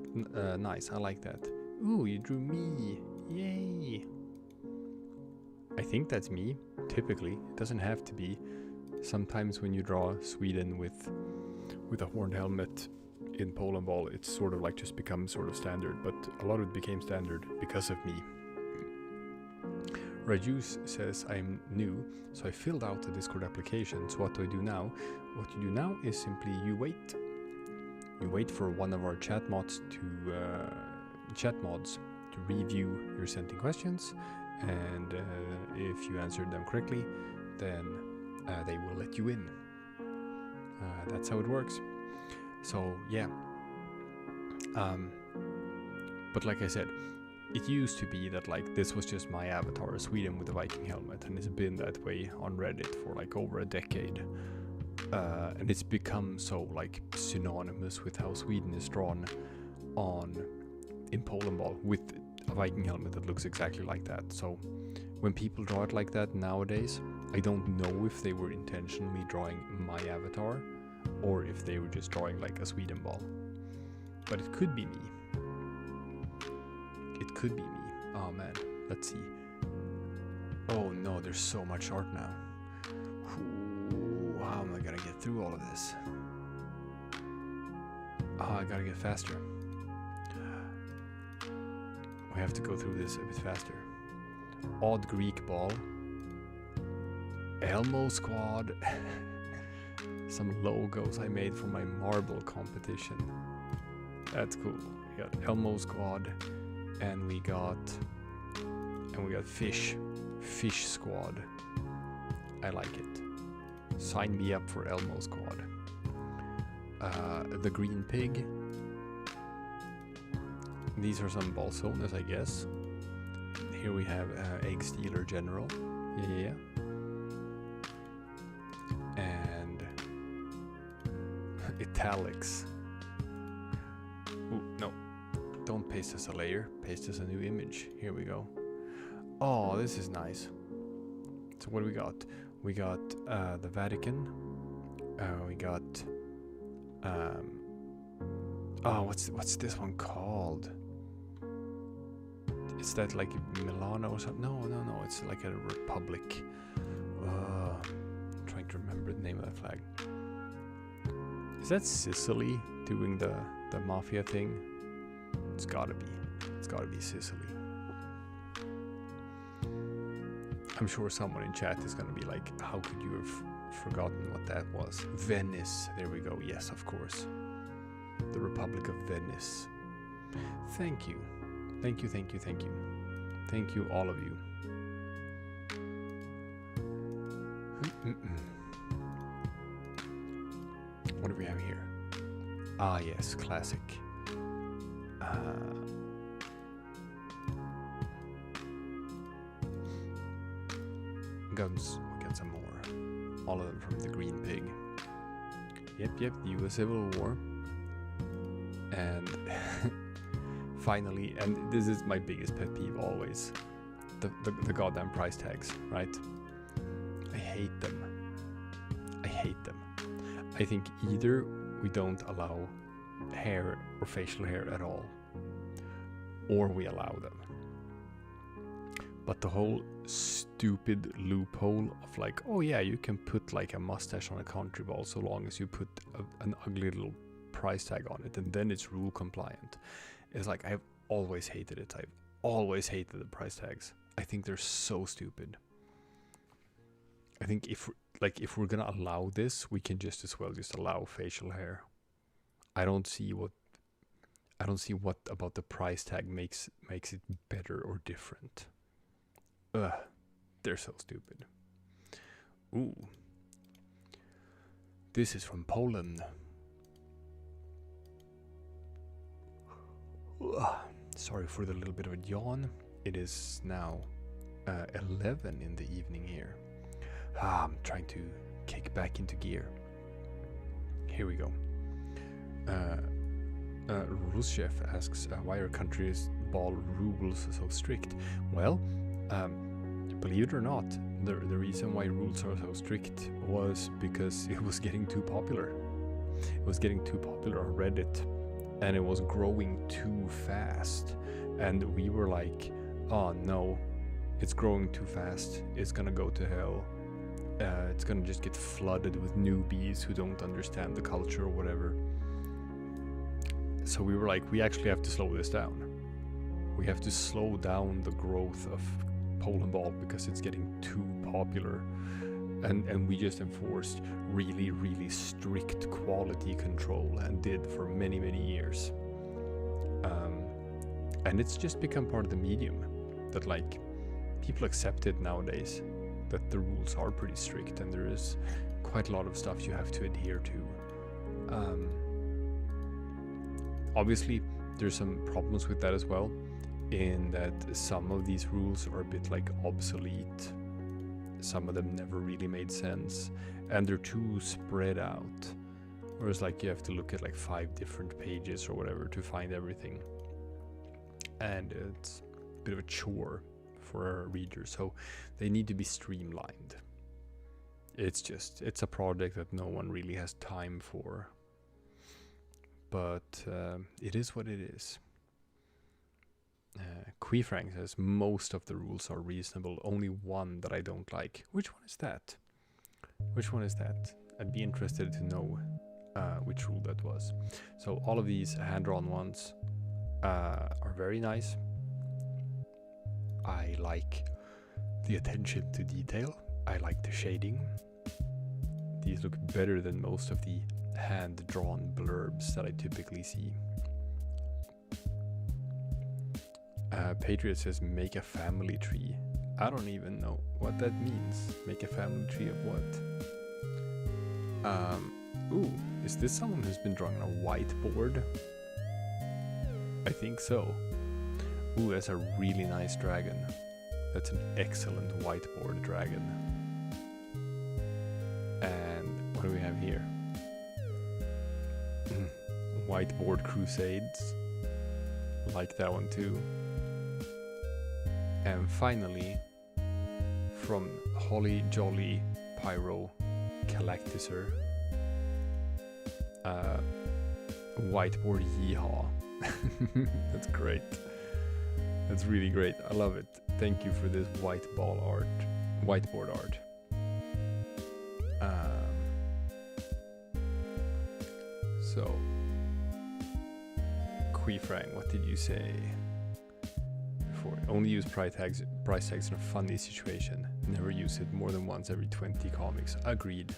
nice. I like that. Ooh, you drew me. Yay. I think that's me. Typically, it doesn't have to be. Sometimes when you draw Sweden with a horned helmet in Polandball, it's sort of like just becomes sort of standard. But a lot of it became standard because of me. Rajus says I'm new, so I filled out the Discord application. So what do I do now? What you do now is simply you wait. You wait for one of our chat mods to review your sent in questions, and if you answered them correctly, then they will let you in. That's how it works. So yeah. But like I said, it used to be that like this was just my avatar, Sweden with a Viking helmet, and it's been that way on Reddit for like over a decade. And it's become so like synonymous with how Sweden is drawn in Polandball, with a Viking helmet that looks exactly like that. So when people draw it like that nowadays, I don't know if they were intentionally drawing my avatar or if they were just drawing like a Sweden ball. But it could be me. It could be me. Oh man, let's see. Oh no, there's so much art now. Ooh, how am I gonna get through all of this? Oh, I gotta get faster. We have to go through this a bit faster. Odd Greek ball. Elmo squad. Some logos I made for my marble competition. That's cool. We got Elmo squad, and we got fish squad. I like it. Sign me up for Elmo squad. The green pig. These are some balsones, I guess. Here we have egg stealer general. Yeah. And italics. Ooh, no. Don't paste as a layer. Paste as a new image. Here we go. Oh, this is nice. So what do we got? We got the Vatican. We got oh, what's this one called? Is that like Milano or something? No. It's like a republic. I'm trying to remember the name of that flag. Is that Sicily doing the mafia thing? It's gotta be. It's gotta be Sicily. I'm sure someone in chat is gonna be like, how could you have forgotten what that was? Venice. There we go. Yes, of course. The Republic of Venice. Thank you. Thank you. Thank you, all of you. What do we have here? Ah, yes, classic. Guns. We got some more. All of them from the Green Pig. Yep, the US Civil War. And finally, and this is my biggest pet peeve always, the goddamn price tags, right? I hate them. I think either we don't allow hair or facial hair at all, or we allow them. But the whole stupid loophole of like, oh yeah, you can put like a mustache on a country ball so long as you put an ugly little price tag on it, and then it's rule compliant. It's like, I've always hated it. I've always hated the price tags. I think they're so stupid. I think if we're gonna allow this, we can just as well just allow facial hair. I don't see what about the price tag makes it better or different. They're so stupid. Ooh. This is from Poland. Sorry for the little bit of a yawn. It is now 11 in the evening here. I'm trying to kick back into gear. Here we go. Rules Chef asks, why are country's ball rules so strict? Well, believe it or not, the reason why rules are so strict was because it was getting too popular. It was getting too popular on Reddit, and it was growing too fast. And we were like, oh no, it's growing too fast. It's gonna go to hell. It's gonna just get flooded with newbies who don't understand the culture or whatever. So we were like, we actually have to slow this down. We have to slow down the growth of Polandball because it's getting too popular. And we just enforced really, really strict quality control, and did for many, many years. And it's just become part of the medium that like people accept it nowadays, that the rules are pretty strict and there is quite a lot of stuff you have to adhere to. Obviously, there's some problems with that as well. in that some of these rules are a bit like obsolete. Some of them never really made sense, and they're too spread out. Whereas like you have to look at like 5 different pages or whatever to find everything. And it's a bit of a chore for a reader, so they need to be streamlined. It's a project that no one really has time for. But it is what it is. Queefrank says most of the rules are reasonable, only one that I don't like. Which one is that? Which one is that? I'd be interested to know which rule that was. So all of these hand-drawn ones are very nice. I like the attention to detail. I like the shading. These look better than most of the hand-drawn blurbs that I typically see. Patriot says make a family tree. I don't even know what that means. Make a family tree of what? Ooh, is this someone who's been drawing on a whiteboard? I think so. Ooh, that's a really nice dragon. That's an excellent whiteboard dragon. And what do we have here? Whiteboard Crusades. Like that one too. And finally, from Holly Jolly Pyro Galactiser, Whiteboard Yeehaw. That's great. That's really great. I love it. Thank you for this whiteboard art. So, Queefrang, what did you say? Before, only use price tags in a funny situation. Never use it more than once every 20 comics. Agreed.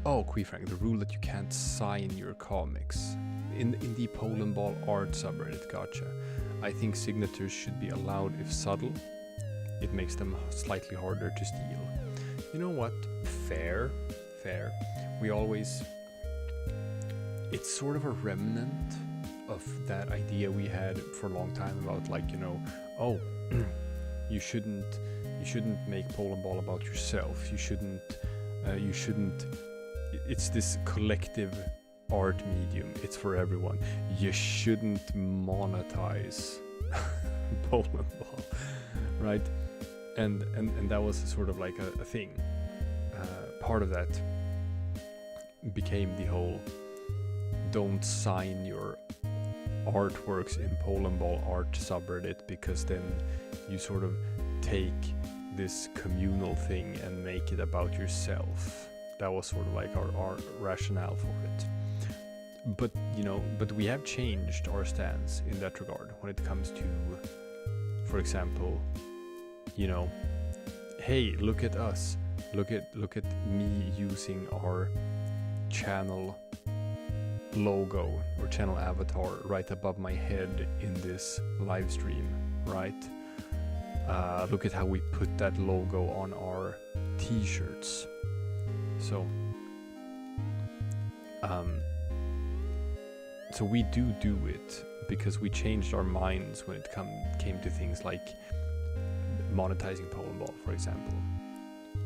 Oh, Queefrang, the rule that you can't sign your comics. In the Polandball art subreddit, gotcha. I think signatures should be allowed if subtle. It makes them slightly harder to steal. You know what? Fair. We always... It's sort of a remnant of that idea we had for a long time about, like, you know, oh, you shouldn't make Polandball about yourself. You shouldn't. It's this collective art medium. It's for everyone. You shouldn't monetize Polandball, right? And that was sort of like a thing. Part of that became the whole don't sign your artworks in Polandball art subreddit, because then you sort of take this communal thing and make it about yourself. That was sort of like our rationale for it. But, you know, we have changed our stance in that regard when it comes to, for example, you know, hey, look at us. Look at me using our channel logo or channel avatar right above my head in this live stream, right? Look at how we put that logo on our t-shirts. So we do it because we changed our minds when it came to things like monetizing Polandball, for example,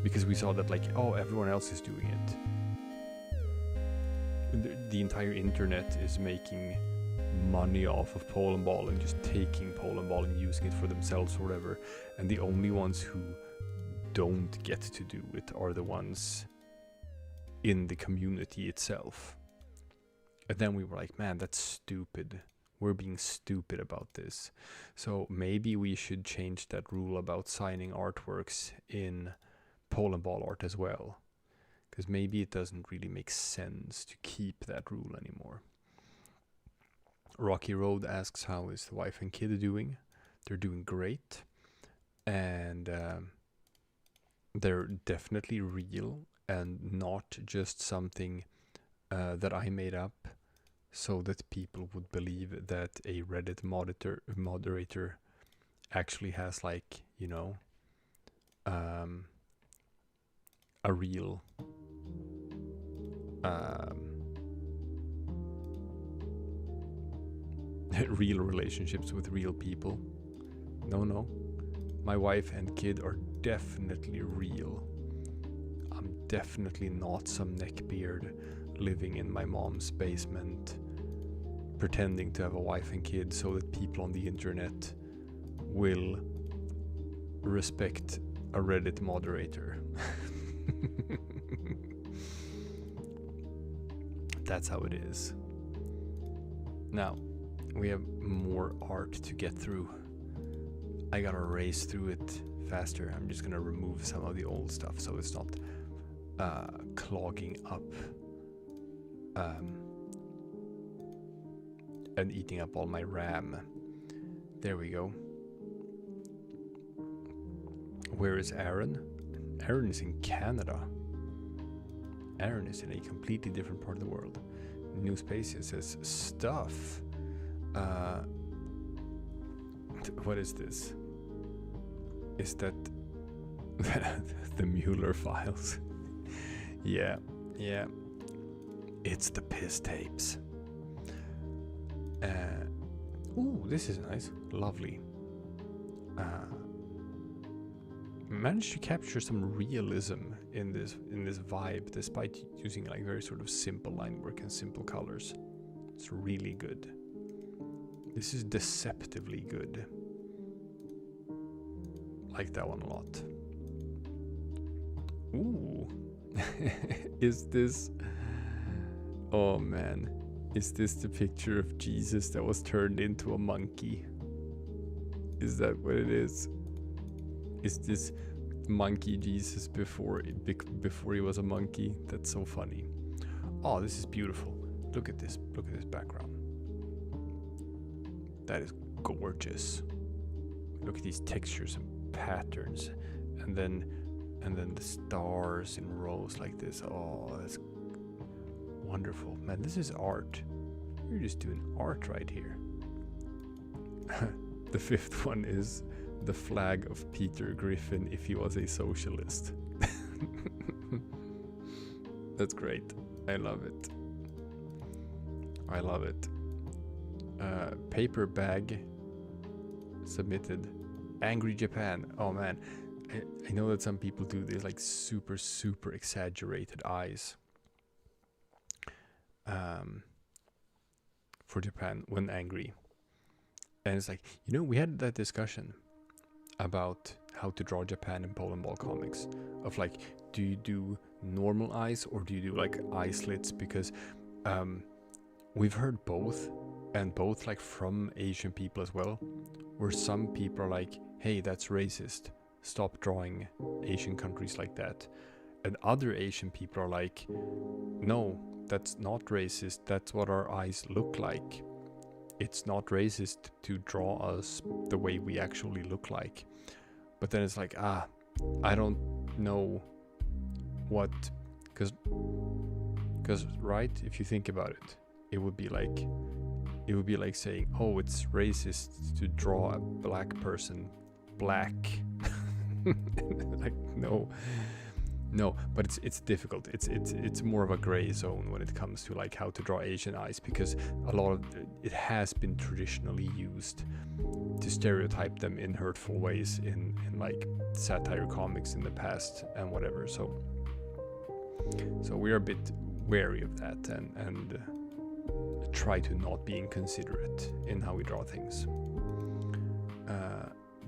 because we saw that, like, oh, everyone else is doing it. The entire internet is making money off of Polandball and just taking Polandball and using it for themselves or whatever, and the only ones who don't get to do it are the ones in the community itself. And then we were like, man, that's stupid. We're being stupid about this. So maybe we should change that rule about signing artworks in Polandball art as well, because maybe it doesn't really make sense to keep that rule anymore. Rocky Road asks, how is the wife and kid doing? They're doing great, and they're definitely real and not just something that I made up so that people would believe that a Reddit moderator actually has, like, you know, a real real relationships with real people. No. My wife and kid are definitely real. I'm definitely not some neckbeard living in my mom's basement pretending to have a wife and kid so that people on the internet will respect a Reddit moderator. That's how it is. Now, we have more art to get through. I gotta race through it faster. I'm just gonna remove some of the old stuff so it's not clogging up and eating up all my RAM. There we go. Where is Aaron? Aaron is in Canada. Aaron is in a completely different part of the world. New Spacia says stuff. What is this? Is that the Mueller files? Yeah. It's the piss tapes. Ooh, this is nice. Lovely. Managed to capture some realism in this vibe, despite using like very sort of simple line work and simple colors. It's really good. This is deceptively good. Like that one a lot. Ooh. Is this... Oh man. Is this the picture of Jesus that was turned into a monkey? Is that what it is? Is this monkey Jesus before he was a monkey? That's so funny. Oh, this is beautiful. Look at this. Look at this background. That is gorgeous. Look at these textures and patterns, and then the stars in rows like this. Oh, that's wonderful. Man, this is art. You're just doing art right here. The fifth one is the flag of Peter Griffin if he was a socialist. That's great. I love it. I love it. Paper bag submitted. Angry Japan. Oh man, I know that some people do this like super exaggerated eyes for Japan when angry. And it's like, you know, we had that discussion about how to draw Japan in Polandball comics, of like, do you do normal eyes or do you do like eye slits? Because we've heard both, and both like from Asian people as well, where some people are like, hey, that's racist, stop drawing Asian countries like that. And other Asian people are like, no, that's not racist, that's what our eyes look like. It's not racist to draw us the way we actually look like. But then it's like, I don't know what, because right, if you think about it, it would be like saying, oh, it's racist to draw a black person black. Like, no, but it's difficult. It's more of a gray zone when it comes to like how to draw Asian eyes, because a lot of it has been traditionally used to stereotype them in hurtful ways in like satire comics in the past and whatever. So we're a bit wary of that and try to not be inconsiderate in how we draw things.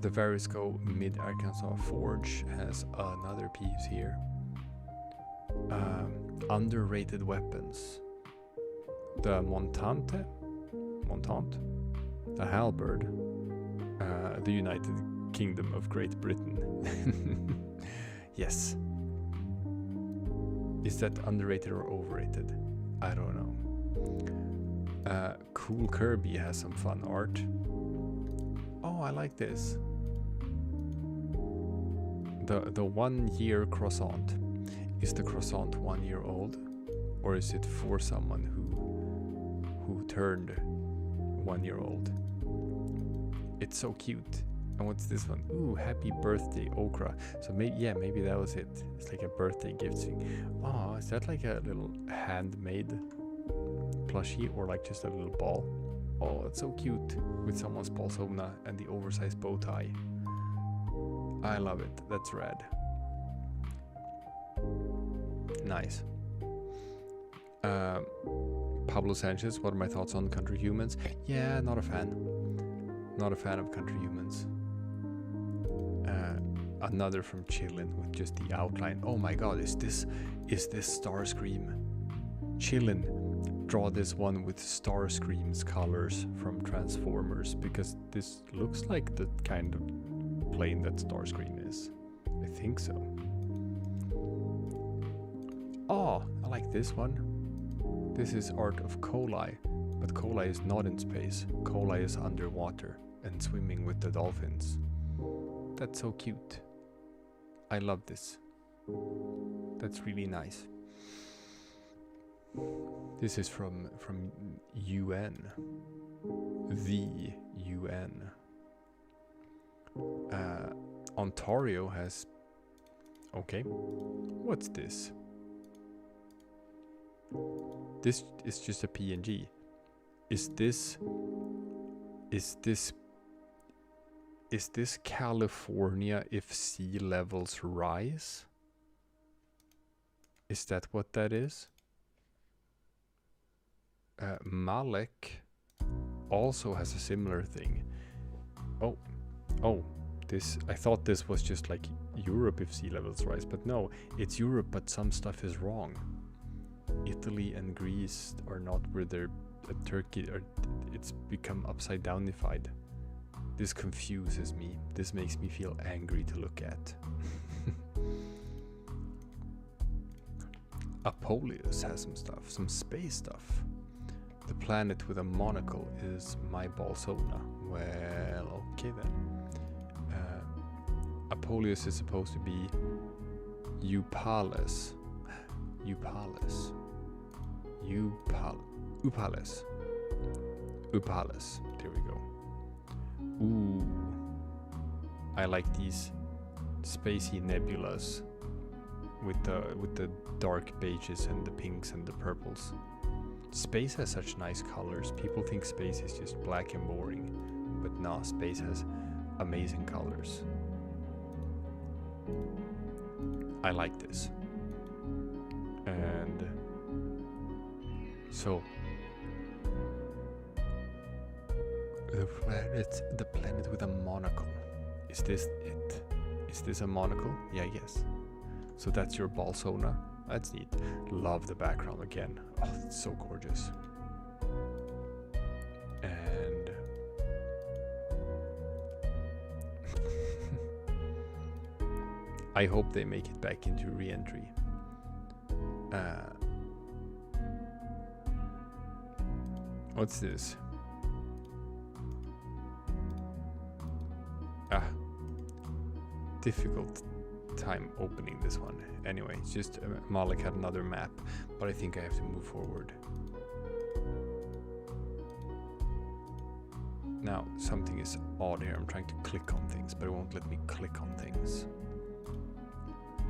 The Verisco Mid-Arkansas Forge has another piece here. Underrated weapons. The Montante, the halberd, the United Kingdom of Great Britain. Yes. Is that underrated or overrated? I don't know. Cool Kirby has some fun art. Oh, I like this. The 1 year croissant. Is the croissant 1 year old, or is it for someone who turned 1 year old? It's so cute. And what's this one? Ooh, happy birthday, Okra. So maybe that was it. It's like a birthday gift thing. Oh, is that like a little handmade plushie or like just a little ball? Oh, that's so cute. With someone's balsona and the oversized bow tie. I love it. That's red. Nice. Pablo Sanchez, what are my thoughts on Country Humans? Yeah, not a fan. Not a fan of Country Humans. Another from Chillin with just the outline. Oh my god, is this Starscream? Chillin, draw this one with Starscream's colors from Transformers, because this looks like the kind of plane that Starscream is. I think so. Oh, I like this one. This is art of Kolai, but Kolai is not in space. Kolai is underwater and swimming with the dolphins. That's so cute. I love this. That's really nice. This is from UN. The UN. Ontario has... Okay. What's this? This is just a PNG. Is this California if sea levels rise? Is that what that is? Malek also has a similar thing. Oh, this, I thought this was just like Europe if sea levels rise, but no, it's Europe, but some stuff is wrong. Italy and Greece are not where they're Turkey, or it's become upside downified. This confuses me. This makes me feel angry to look at. Apoleus has some stuff, some space stuff. The planet with a monocle is my Balsona. Well, okay then. Apoleus is supposed to be Upales. Upales. There we go. Ooh. I like these spacey nebulas with the dark beiges and the pinks and the purples. Space has such nice colors. People think space is just black and boring, but no, space has amazing colors. I like this. And so the planet with a monocle. Is this it? Is this a monocle? Yeah, I guess. So that's your Balsona. That's neat. Love the background again. Oh, it's so gorgeous. And I hope they make it back into re-entry. What's this? Difficult time opening this one. Anyway, it's just Malik had another map, but I think I have to move forward. Now, something is odd here. I'm trying to click on things, but it won't let me click on things.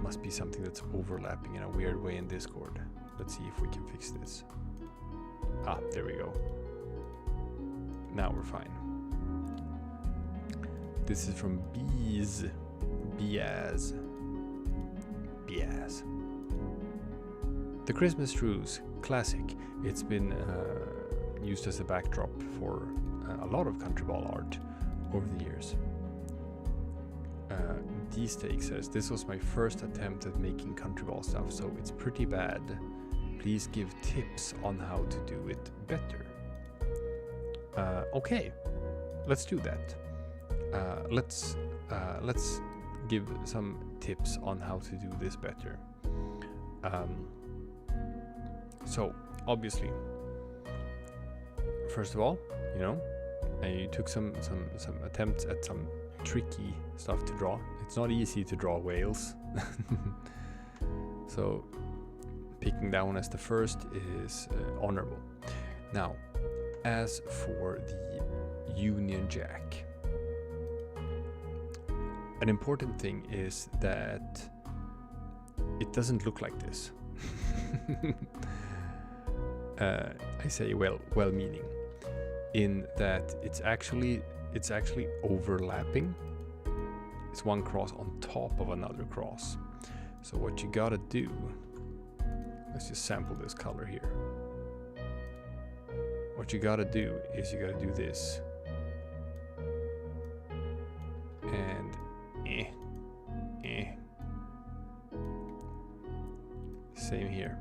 Must be something that's overlapping in a weird way in Discord. Let's see if we can fix this. Ah, there we go. Now we're fine. This is from Biaz. The Christmas Truce, classic. It's been used as a backdrop for a lot of Countryball art over the years. D-Steak says, this was my first attempt at making Countryball stuff, so it's pretty bad. Please give tips on how to do it better. Okay, let's do that. Let's give some tips on how to do this better. So obviously, first of all, you know, I took some attempts at some tricky stuff to draw. It's not easy to draw whales. So picking that one as the first is honorable. Now, as for the Union Jack, an important thing is that it doesn't look like this. I say well-meaning. in that it's actually overlapping. It's one cross on top of another cross. So what you gotta do, let's just sample this color here. What you gotta do is you gotta do this. And same here.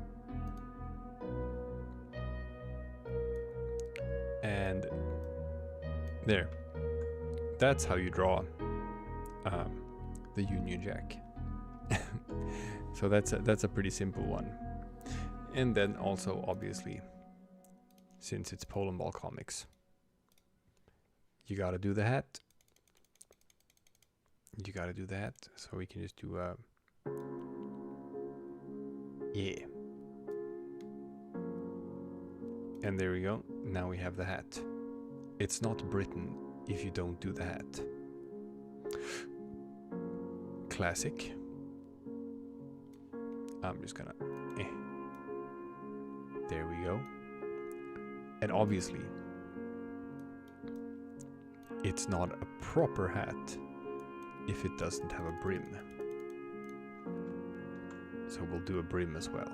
And there. That's how you draw the Union Jack. So that's a pretty simple one. And then also obviously, since it's Polandball comics, you gotta do the hat. You gotta do that. So we can just do yeah. And there we go. Now we have the hat. It's not Britain if you don't do the hat. Classic. I'm just gonna there we go. And obviously it's not a proper hat if it doesn't have a brim. So we'll do a brim as well.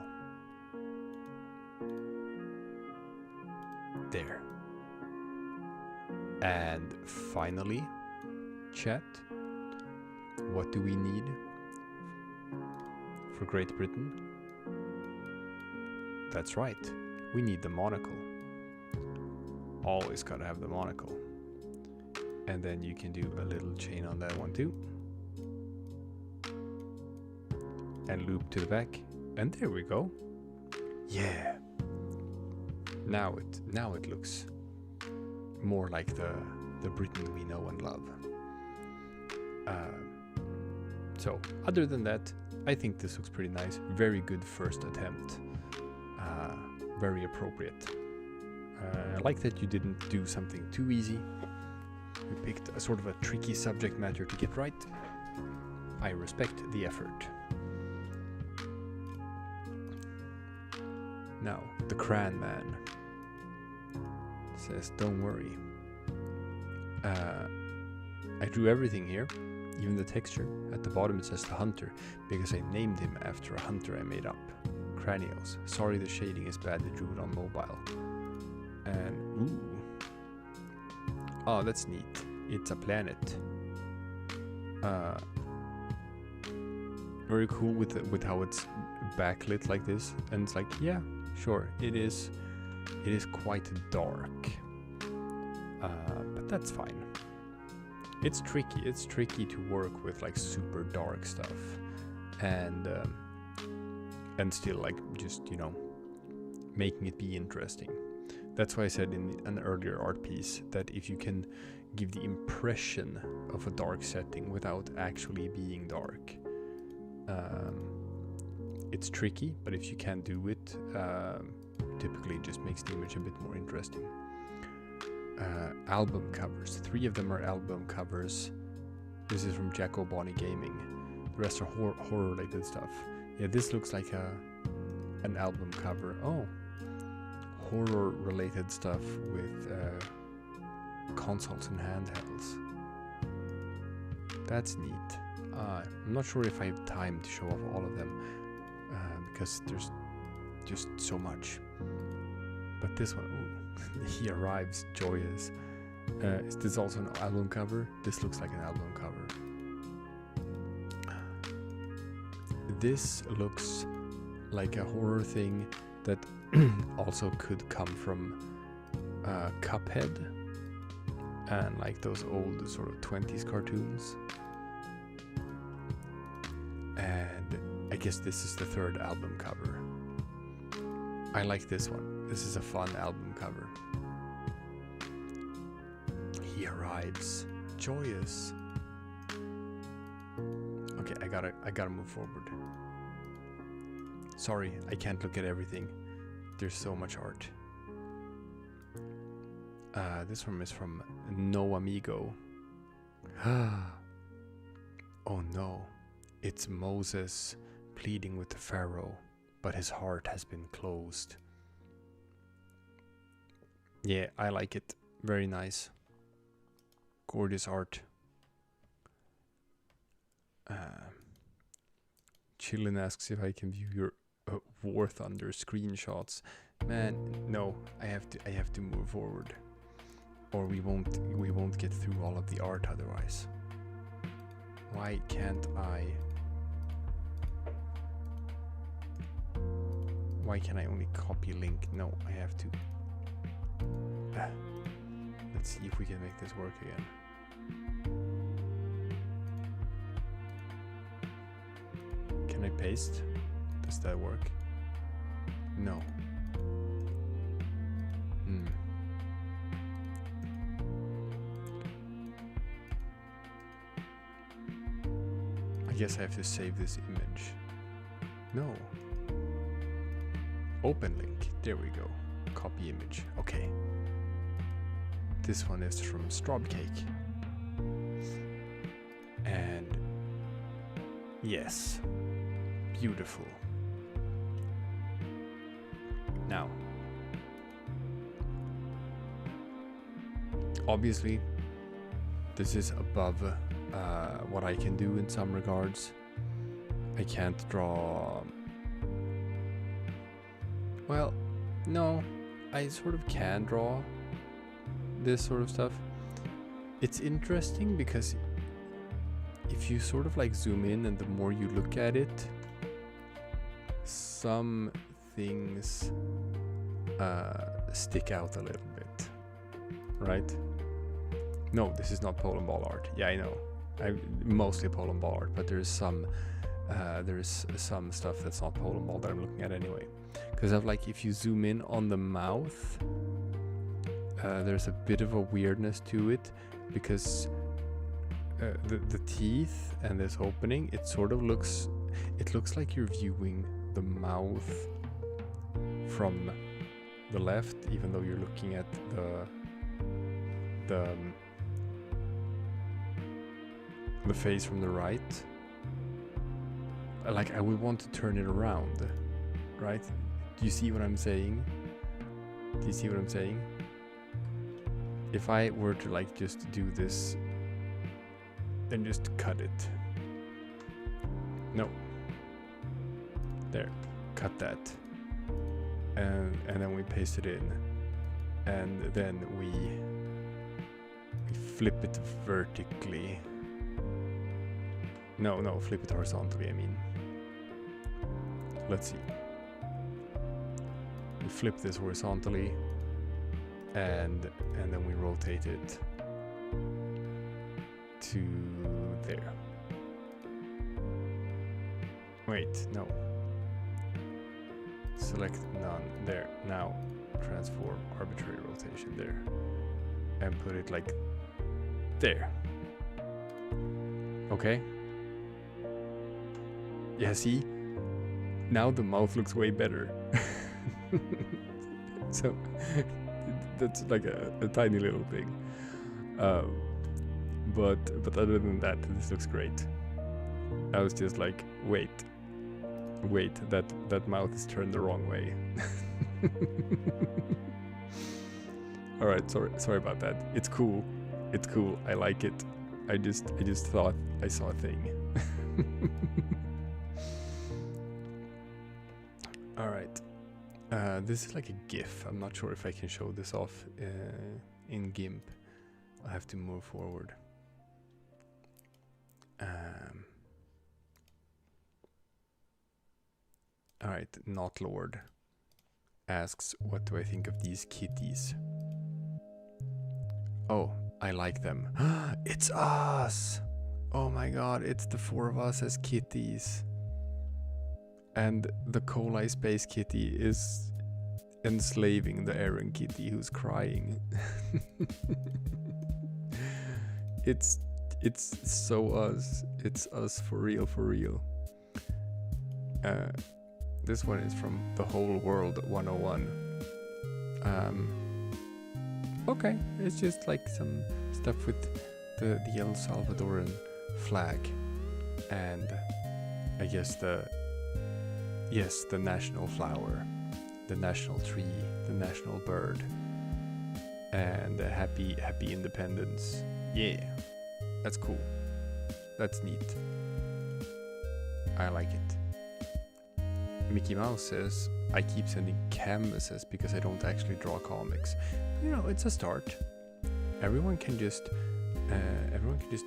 There. And finally, chat, what do we need for Great Britain? That's right, we need the monocle. Always gotta have the monocle. And then you can do a little chain on that one too. And loop to the back. And there we go. Yeah. Now it looks more like the Britain we know and love. So other than that, I think this looks pretty nice. Very good first attempt. Very appropriate. I like that you didn't do something too easy. You picked a sort of a tricky subject matter to get right. I respect the effort. Now, the Cran Man says, don't worry. I drew everything here, even the texture. At the bottom it says the hunter, because I named him after a hunter I made up. Cranios. Sorry the shading is bad, I drew it on mobile. And, ooh. Oh, that's neat. It's a planet. Very cool with how it's backlit like this. And it's like, yeah, sure, it is quite dark. But that's fine. It's tricky to work with like super dark stuff. And still like just, you know, making it be interesting. That's why I said in an earlier art piece that if you can give the impression of a dark setting without actually being dark, it's tricky, but if you can do it, typically it just makes the image a bit more interesting. Album covers. 3 of them are album covers. This is from Jacko Bonnie Gaming. The rest are horror related stuff. Yeah, this looks like an album cover. Oh, horror related stuff with consoles and handhelds. That's neat. I'm not sure if I have time to show off all of them because there's just so much. But this one, ooh, he arrives joyous. Is this also an album cover? This looks like an album cover. This looks like a horror thing that also could come from Cuphead and like those old sort of 20s cartoons. And I guess this is the 3rd album cover. I like this one. This is a fun album cover. He arrives joyous. Okay, I gotta move forward. Sorry, I can't look at everything. There's so much art. This one is from No Amigo. Oh no, it's Moses pleading with the Pharaoh, but his heart has been closed. Yeah, I like it. Very nice. Gorgeous art. Chillin asks if I can view your War Thunder screenshots. Man, no, I have to move forward, or we won't get through all of the art otherwise. Why can't I? Why can I only copy link? No, I have to. Let's see if we can make this work again. Can I paste? Does that work? No. I guess I have to save this image. No. Open link. There we go. Copy image. Okay. This one is from Strawcake. And yes. Beautiful. Now, obviously, this is above what I can do in some regards. I can't draw. Well, no, I sort of can draw this sort of stuff. It's interesting because if you sort of like zoom in and the more you look at it, some things stick out a little bit, right? No, this is not Polandball art. Yeah, I know. Mostly Polandball art, but there's some stuff that's not Polandball that I'm looking at anyway. Because of like, if you zoom in on the mouth, there's a bit of a weirdness to it, because the teeth and this opening, it sort of looks like you're viewing the mouth from the left, even though you're looking at the face from the right. Like, I would want to turn it around, right? Do you see what I'm saying? Do you see what I'm saying? If I were to like just do this, then just cut it. No. There. Cut that. And then we paste it in. And then we flip it vertically. No, flip it horizontally, I mean. Let's see. We flip this horizontally, and then we rotate it to there. Wait, no. Select none. There. Now transform arbitrary rotation there. And put it like there. Okay. Yeah, see? Now the mouth looks way better. So that's like a tiny little thing. But other than that, this looks great. I was just like, wait, that mouth is turned the wrong way. All right, sorry about that. It's cool. I like it. I just thought I saw a thing. All right. This is like a GIF. I'm not sure if I can show this off in GIMP. I'll have to move forward. Alright, Not Lord asks, what do I think of these kitties? Oh, I like them. It's us! Oh my god, it's the four of us as kitties. And the Cola Space Kitty is enslaving the Aaron Kitty who's crying. It's so us. It's us for real, for real. This one is from The Whole World 101. Okay, it's just like some stuff with the El Salvadoran flag, and I guess the national flower, the national tree, the national bird. And happy independence. Yeah, that's cool. That's neat. I like it. Mickey Mouse says, I keep sending canvases because I don't actually draw comics. You know, it's a start. Everyone can just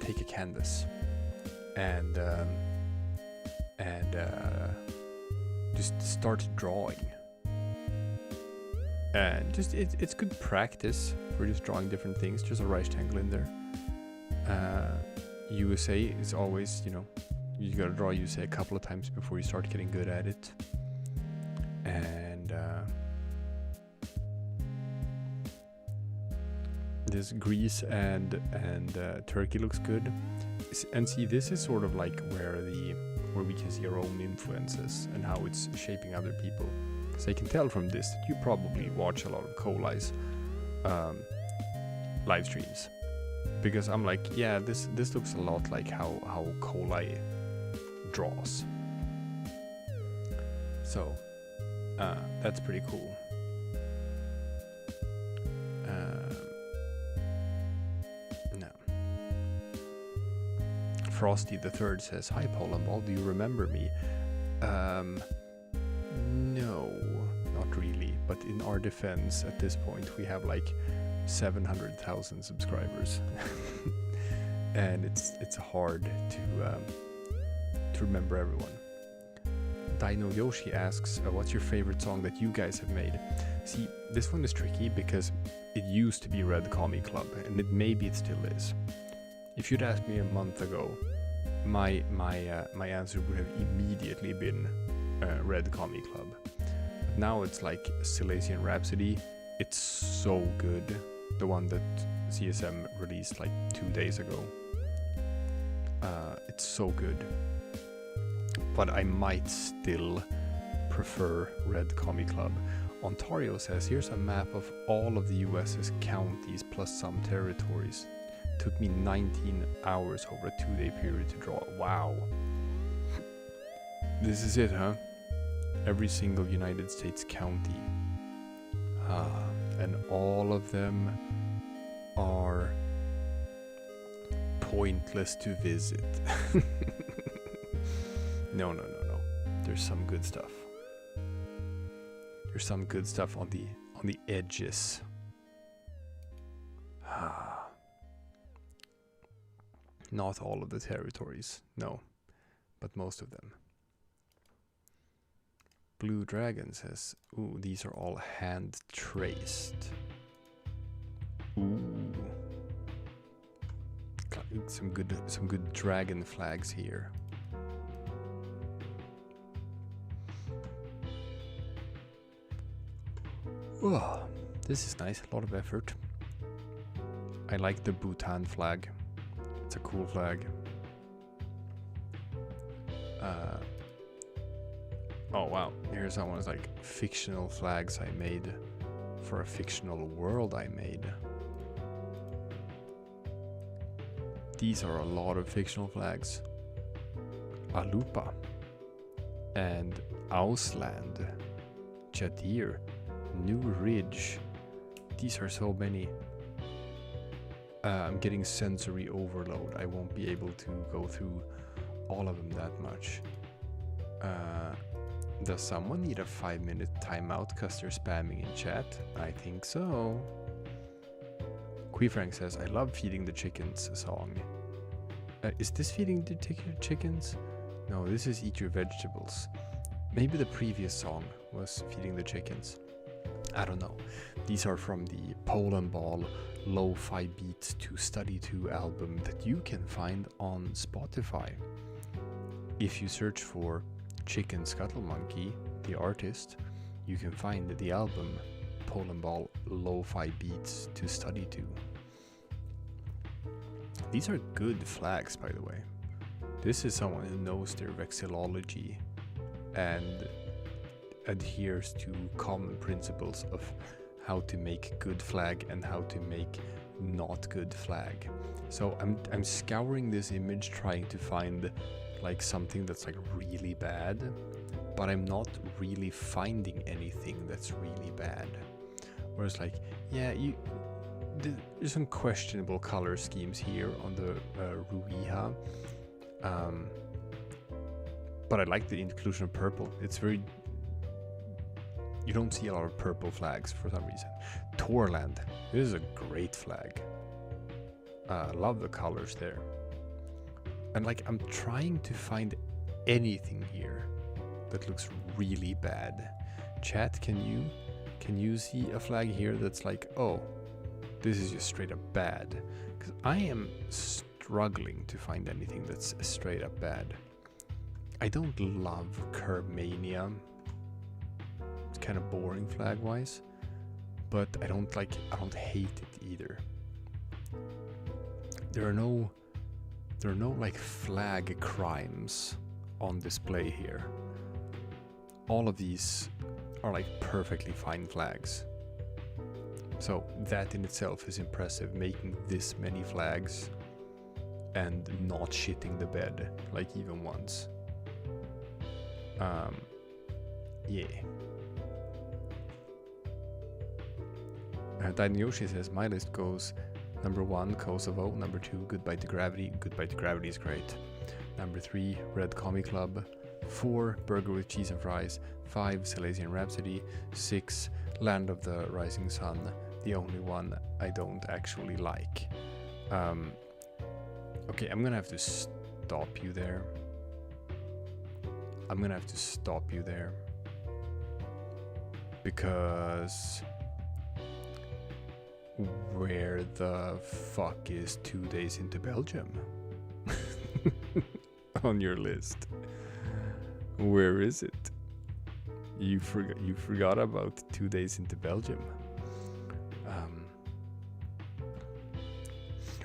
take a canvas and just start drawing. And just it's good practice for just drawing different things. Just a rectangle in there. USA is always, you know, you gotta draw USA a couple of times before you start getting good at it. And this Greece and Turkey looks good. And see, this is sort of like where we can see our own influences and how it's shaping other people. So I can tell from this that you probably watch a lot of Kolai's live streams, because I'm like, yeah, this looks a lot like how Kolai draws. So that's pretty cool. No. Frosty the Third says, "Hi Polandball, do you remember me?" No, not really. But in our defense, at this point, we have like 700,000 subscribers, and it's hard to remember everyone. Dino Yoshi asks, "What's your favorite song that you guys have made?" See, this one is tricky because it used to be Red Comic Club, and maybe it still is. If you'd asked me a month ago, my answer would have immediately been Red Comic Club. But now it's like Silesian Rhapsody. It's so good. The one that CSM released like 2 days ago. It's so good. But I might still prefer Red Comic Club. Ontario says, "Here's a map of all of the US's counties plus some territories. Took me 19 hours over a 2-day period to draw." Wow. This is it, huh? Every single United States county. And all of them are pointless to visit. No. There's some good stuff. There's some good stuff on the edges. Not all of the territories, no, but most of them. Blue Dragon says, "Ooh, these are all hand traced." Ooh, some good dragon flags here. Oh, this is nice. A lot of effort. I like the Bhutan flag. It's a cool flag. Oh wow, here's someone's like fictional flags I made for a fictional world I made. These are a lot of fictional flags. Alupa and Ausland, Jadir, New Ridge. These are so many. I'm getting sensory overload. I won't be able to go through all of them that much. Does someone need a 5-minute timeout because they're spamming in chat? I think so. Queefrank says, "I love Feeding the Chickens song." Is this Feeding the Chickens? No, this is Eat Your Vegetables. Maybe the previous song was Feeding the Chickens. I don't know. These are from the Polandball Lo-Fi Beats to Study To album that you can find on Spotify. If you search for Chicken Scuttle Monkey, the artist, you can find the album Polandball Lo-Fi Beats to Study To. These are good flags, by the way. This is someone who knows their vexillology and adheres to common principles of how to make good flag and how to make not good flag. So I'm scouring this image trying to find like something that's like really bad, but I'm not really finding anything that's really bad. Whereas like, yeah, there's some questionable color schemes here on the Ruiha. But I like the inclusion of purple. It's very... You don't see a lot of purple flags for some reason. Torland. This is a great flag. Love the colors there. And like, I'm trying to find anything here that looks really bad. Chat, can you see a flag here that's like, oh, this is just straight up bad? Because I am struggling to find anything that's straight up bad. I don't love Curvmania. It's kind of boring flag wise, but I don't hate it either. There are no like flag crimes on display here. All of these are like perfectly fine flags. So that in itself is impressive, making this many flags and not shitting the bed like even once. Yeah. Yoshi says, my list goes number 1, Kosovo. Number 2, Goodbye to Gravity. Goodbye to Gravity is great. Number 3, Red Comic Club. 4, Burger with Cheese and Fries. 5, Silesian Rhapsody. 6, Land of the Rising Sun. The only one I don't actually like. Okay, I'm gonna have to stop you there. Because where the fuck is 2 Days into Belgium on your list? Where is it? You forgot about 2 Days into Belgium.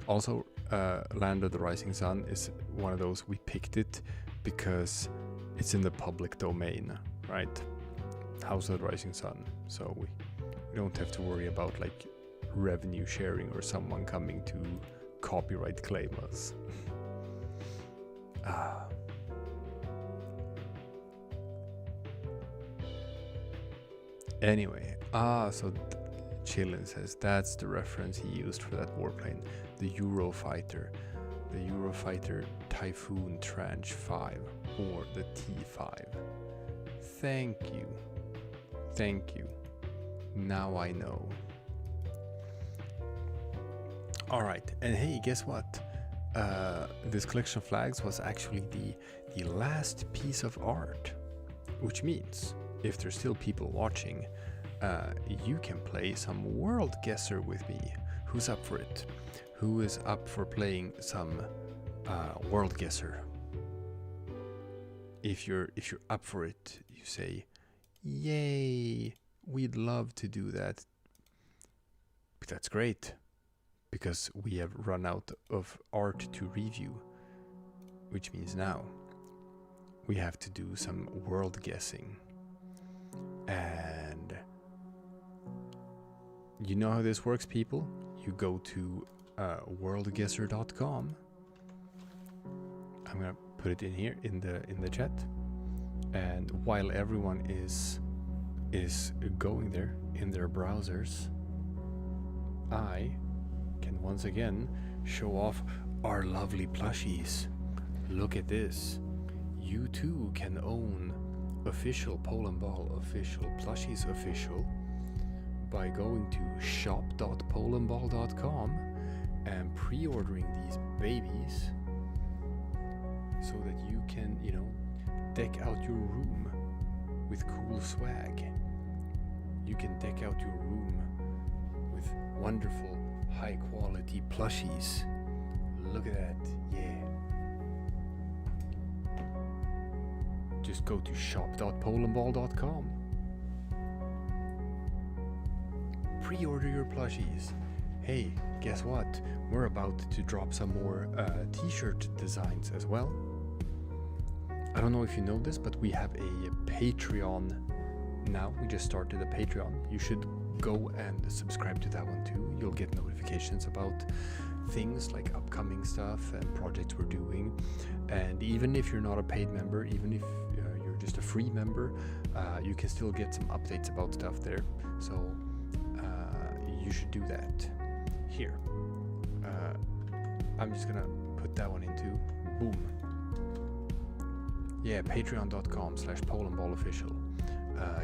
Also, Land of the Rising Sun is one of those, we picked it because it's in the public domain, right? House of the Rising Sun. So we don't have to worry about like revenue sharing or someone coming to copyright claim us. Anyway, so Chillin says that's the reference he used for that warplane, the Eurofighter. The Eurofighter Typhoon Tranche 5 or the T5. Thank you. Now I know. Alright, and hey, guess what? This collection of flags was actually the last piece of art. Which means, if there's still people watching, you can play some World Guesser with me. Who's up for it? Who is up for playing some World Guesser? If you're up for it, you say, yay, we'd love to do that. But that's great, because we have run out of art to review, which means now we have to do some world guessing. And you know how this works, people? You go to worldguesser.com. I'm gonna put it in here in the chat, and while everyone is going there in their browsers, I can once again show off our lovely plushies. Look at this. You too can own official Polandball, official plushies official, by going to shop.polandball.com and pre-ordering these babies so that you can, deck out your room with cool swag. You can deck out your room with wonderful high quality plushies. Look at that, yeah. Just go to shop.polandball.com. Pre-order your plushies. Hey, guess what? We're about to drop some more t-shirt designs as well. I don't know if you know this, but we have a Patreon now. We just started a Patreon. You should go and subscribe to that one too. You'll get notifications about things like upcoming stuff and projects we're doing. And even if you're not a paid member, even if you're just a free member, you can still get some updates about stuff there. So you should do that. here. I'm just gonna put that one into boom. Yeah, patreon.com/PolandballOfficial.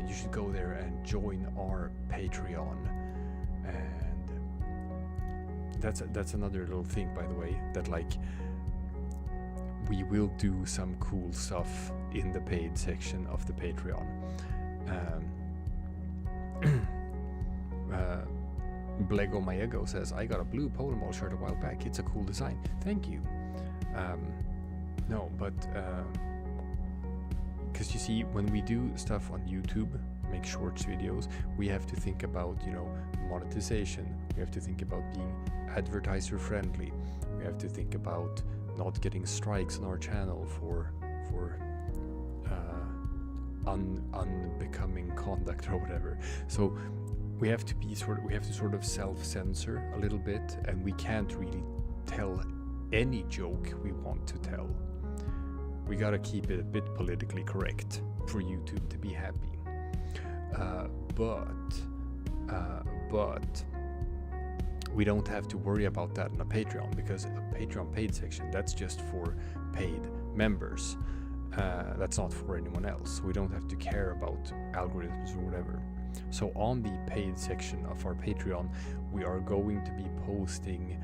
You should go there and join our Patreon. And that's another little thing, by the way, that like we will do some cool stuff in the paid section of the Patreon. Blego Maego says, I got a blue Polandball shirt a while back. It's a cool design. Thank you. No, but because you see, when we do stuff on YouTube, make shorts videos, we have to think about, you know, monetization. We have to think about being advertiser friendly. We have to think about not getting strikes on our channel for unbecoming conduct or whatever. So we have to be sort of self-censor a little bit, and we can't really tell any joke we want to tell. We gotta keep it a bit politically correct for YouTube to be happy. But we don't have to worry about that on a Patreon, because a Patreon paid section, that's just for paid members. That's not for anyone else. We don't have to care about algorithms or whatever. So on the paid section of our Patreon, we are going to be posting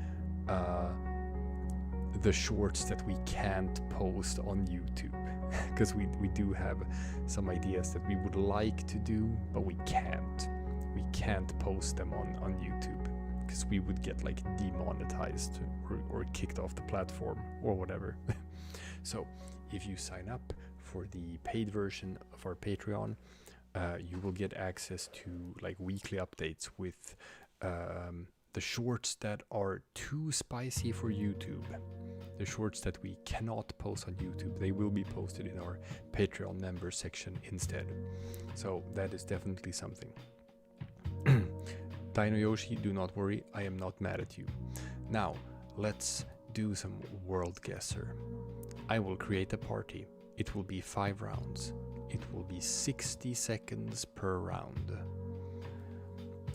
the shorts that we can't post on YouTube, because we do have some ideas that we would like to do, but we can't post them on YouTube, because we would get like demonetized or kicked off the platform or whatever. So if you sign up for the paid version of our Patreon, you will get access to like weekly updates with the shorts that are too spicy for YouTube. The shorts that we cannot post on YouTube, they will be posted in our Patreon member section instead. So that is definitely something. Dino Yoshi, do not worry, I am not mad at you. Now, let's do some World Guesser. I will create a party. It will be 5 rounds. It will be 60 seconds per round.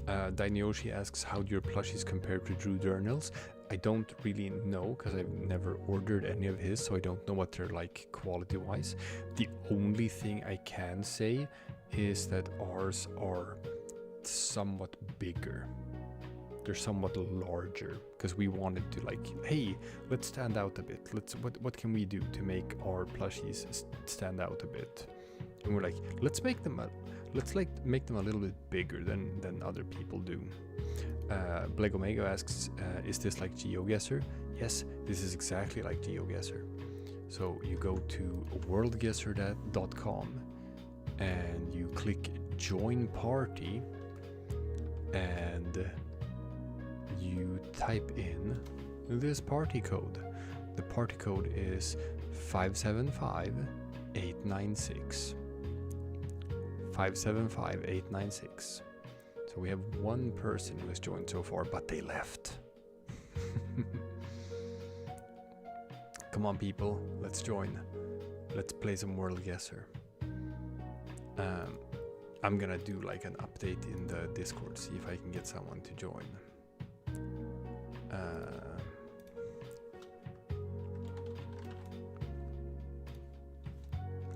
Dainyoshi asks, how do your plushies compare to Drew Durnell's? I don't really know, because I've never ordered any of his, so I don't know what they're like quality-wise. The only thing I can say is that ours are somewhat bigger. They're somewhat larger, because we wanted to like, hey, let's stand out a bit. What can we do to make our plushies stand out a bit? And we're like, let's make them a little bit bigger than other people do. Blegomego asks, is this like GeoGuessr? Yes, this is exactly like GeoGuessr. So you go to worldguesser.com and you click join party, and you type in this party code. The party code is 575896. 575896. So we have one person who has joined so far, but they left. Come on, people, let's join. Let's play some World Guesser. I'm gonna do like an update in the Discord, see if I can get someone to join.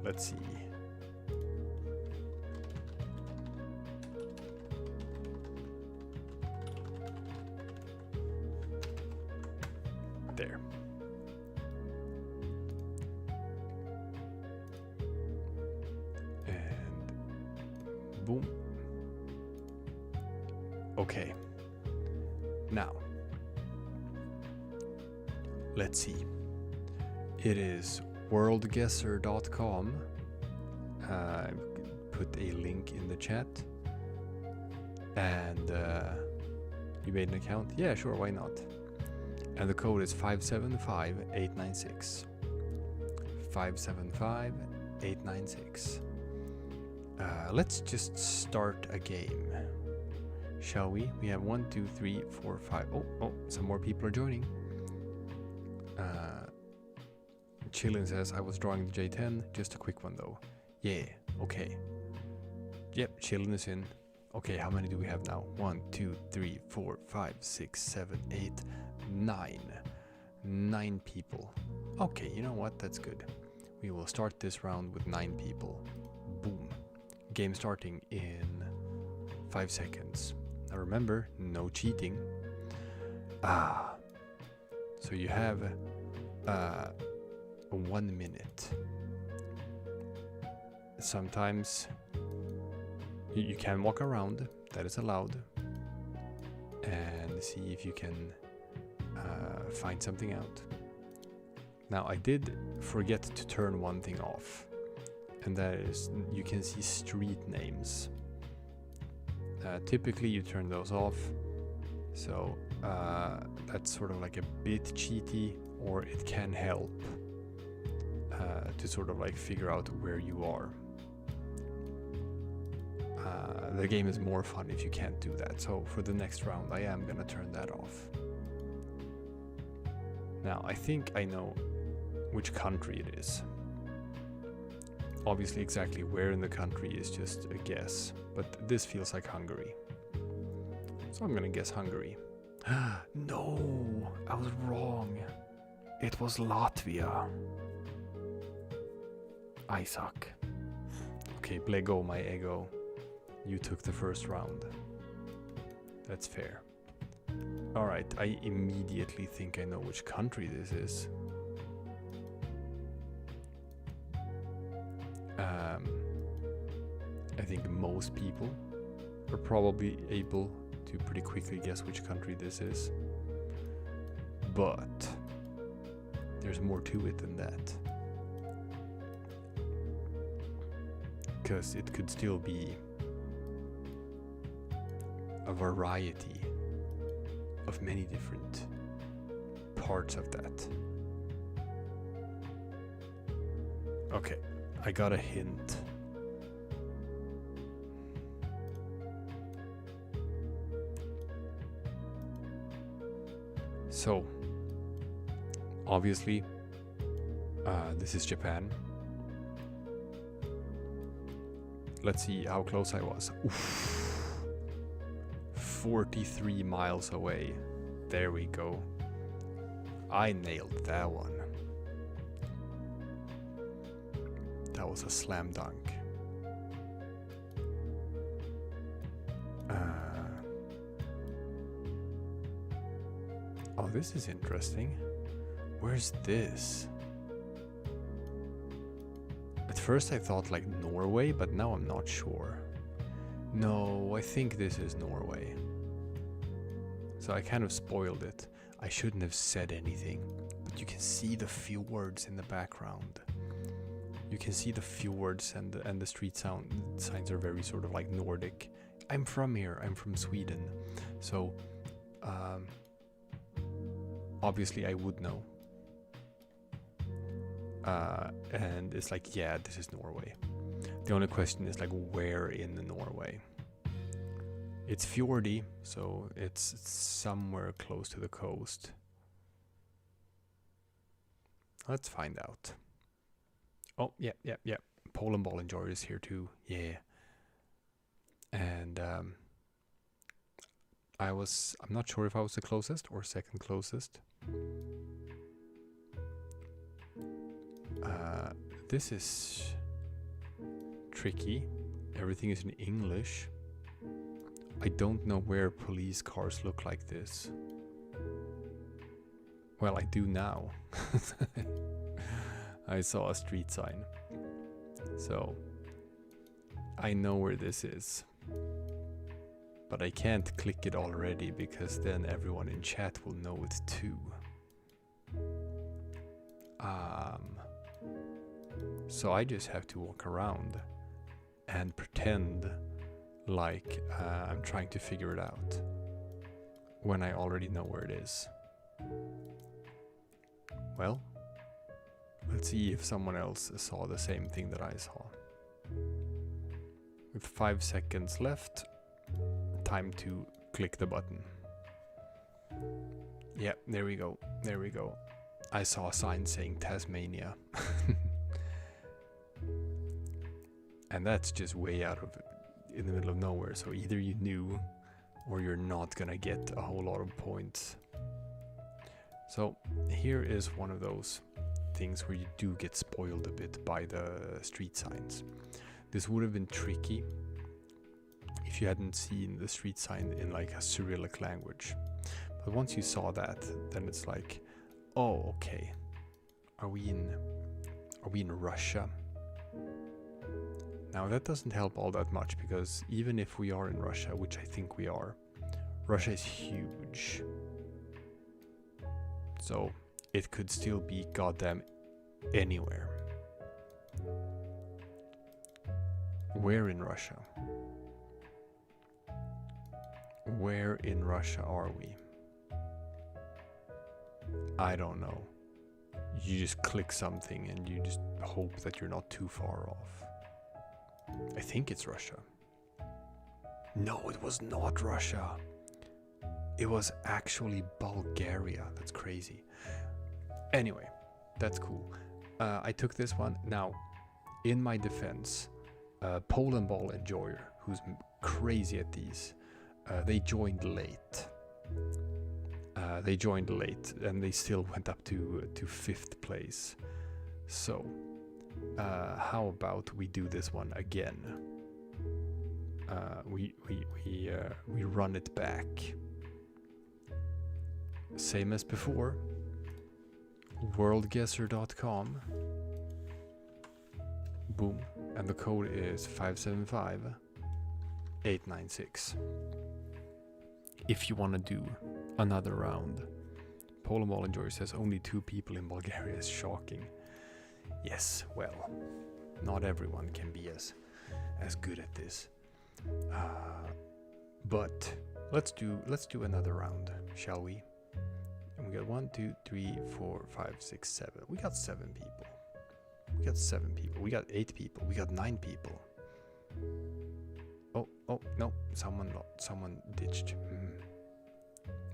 Let's see. There. And boom. Okay. Now, let's see. It is worldguesser.com. Put a link in the chat. And you made an account? Yeah, sure, why not? And the code is 575896. 575896. Let's just start a game, shall we? We have 1, 2, 3, 4, 5. Oh, some more people are joining. Chillin says, I was drawing the J10. Just a quick one though. Yeah, okay. Yep, Chillin is in. Okay, how many do we have now? 1, 2, 3, 4, 5, 6, 7, 8, 9. 9 people. Okay, you know what? That's good. We will start this round with 9 people. Boom. Game starting in 5 seconds. Now remember, no cheating. So you have 1 minute. Sometimes you can walk around, that is allowed, and see if you can find something out. Now I did forget to turn one thing off, and that is you can see street names. Typically you turn those off, so that's sort of like a bit cheaty, or it can help to sort of like figure out where you are. The game is more fun if you can't do that, so for the next round I am gonna turn that off. Now I think I know which country it is. Obviously exactly where in the country is just a guess, but this feels like Hungary. So I'm gonna guess Hungary. No, I was wrong. It was Latvia. I suck. Okay, Blego my ego. You took the first round. That's fair. Alright, I immediately think I know which country this is. I think most people are probably able to pretty quickly guess which country this is. But there's more to it than that. Because it could still be a variety of many different parts of that. Okay, I got a hint. So, obviously, this is Japan. Let's see how close I was. Oof. 43 miles away. There we go. I nailed that one. That was a slam dunk. Oh, this is interesting. Where's this? At first I thought like Norway, but now I'm not sure. No, I think this is Norway. So I kind of spoiled it. I shouldn't have said anything, but you can see the fjords in the background. You can see the fjords, and the street signs are very sort of like Nordic. I'm from here, I'm from Sweden. So obviously I would know. And it's like, yeah, this is Norway. The only question is like, where in Norway? It's fjordy, so it's somewhere close to the coast. Let's find out. Oh, yeah. Polandball enjoyer is here too. Yeah. And I'm not sure if I was the closest or second closest. This is tricky. Everything is in English. I don't know where police cars look like this. Well, I do now. I saw a street sign. So I know where this is. But I can't click it already because then everyone in chat will know it too. So I just have to walk around and pretend like I'm trying to figure it out when I already know where it is. Well, let's see if someone else saw the same thing that I saw. With 5 seconds left, time to click the button. Yeah, there we go. I saw a sign saying Tasmania. And that's just way out of in the middle of nowhere, so either you knew or you're not gonna get a whole lot of points. So here is one of those things where you do get spoiled a bit by the street signs. This would have been tricky if you hadn't seen the street sign in like a Cyrillic language. But once you saw that, then it's like, oh, okay. Are we in Russia? Now that doesn't help all that much, because even if we are in Russia, which I think we are, Russia is huge. So it could still be goddamn anywhere. Where in Russia? Where in Russia are we? I don't know. You just click something and you just hope that you're not too far off. I think it's Russia. No, it was not Russia. It was actually Bulgaria. That's crazy. Anyway, that's cool. I took this one. Now, in my defense, Polandball enjoyer, who's crazy at these, they joined late. And they still went up to 5th place. So, how about we do this one again? We run it back. Same as before. Worldguesser.com. Boom. And the code is 575896. If you want to do another round. Polandball enjoyer says only 2 people in Bulgaria is shocking. Yes, well, not everyone can be as good at this. But let's do another round, shall we? And we got 1, 2, 3, 4, 5, 6, 7. We got 7 people. We got 7 people. We got 8 people. We got 9 people. Oh no! Someone ditched.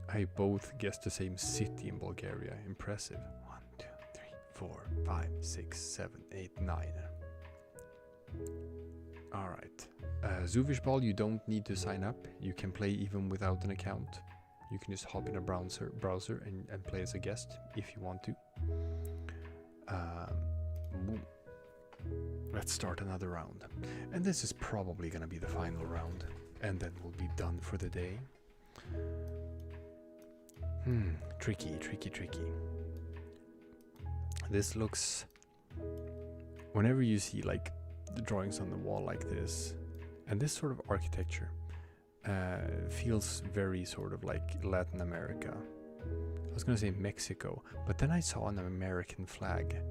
I both guessed the same city in Bulgaria. Impressive. 1, 2, 3, 4, 5, 6, 7, 8, 9. Alright. Zuvishball, you don't need to sign up. You can play even without an account. You can just hop in a browser and play as a guest if you want to. Boom. Let's start another round. And this is probably gonna be the final round. And then we'll be done for the day. Tricky. This looks... Whenever you see like the drawings on the wall like this, and this sort of architecture feels very sort of like Latin America. I was gonna say Mexico, but then I saw an American flag.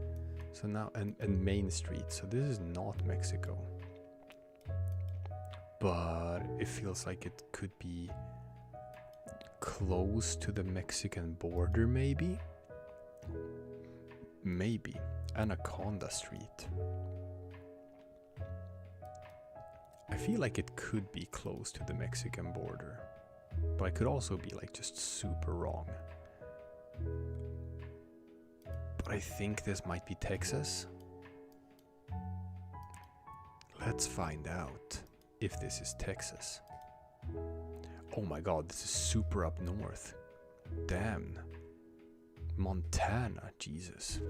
So now, and Main Street, so this is not Mexico. But it feels like it could be close to the Mexican border, maybe? Maybe. Anaconda Street. I feel like it could be close to the Mexican border. But I could also be like just super wrong. But I think this might be Texas. Let's find out if this is Texas. Oh my god, this is super up north. Damn. Montana, Jesus.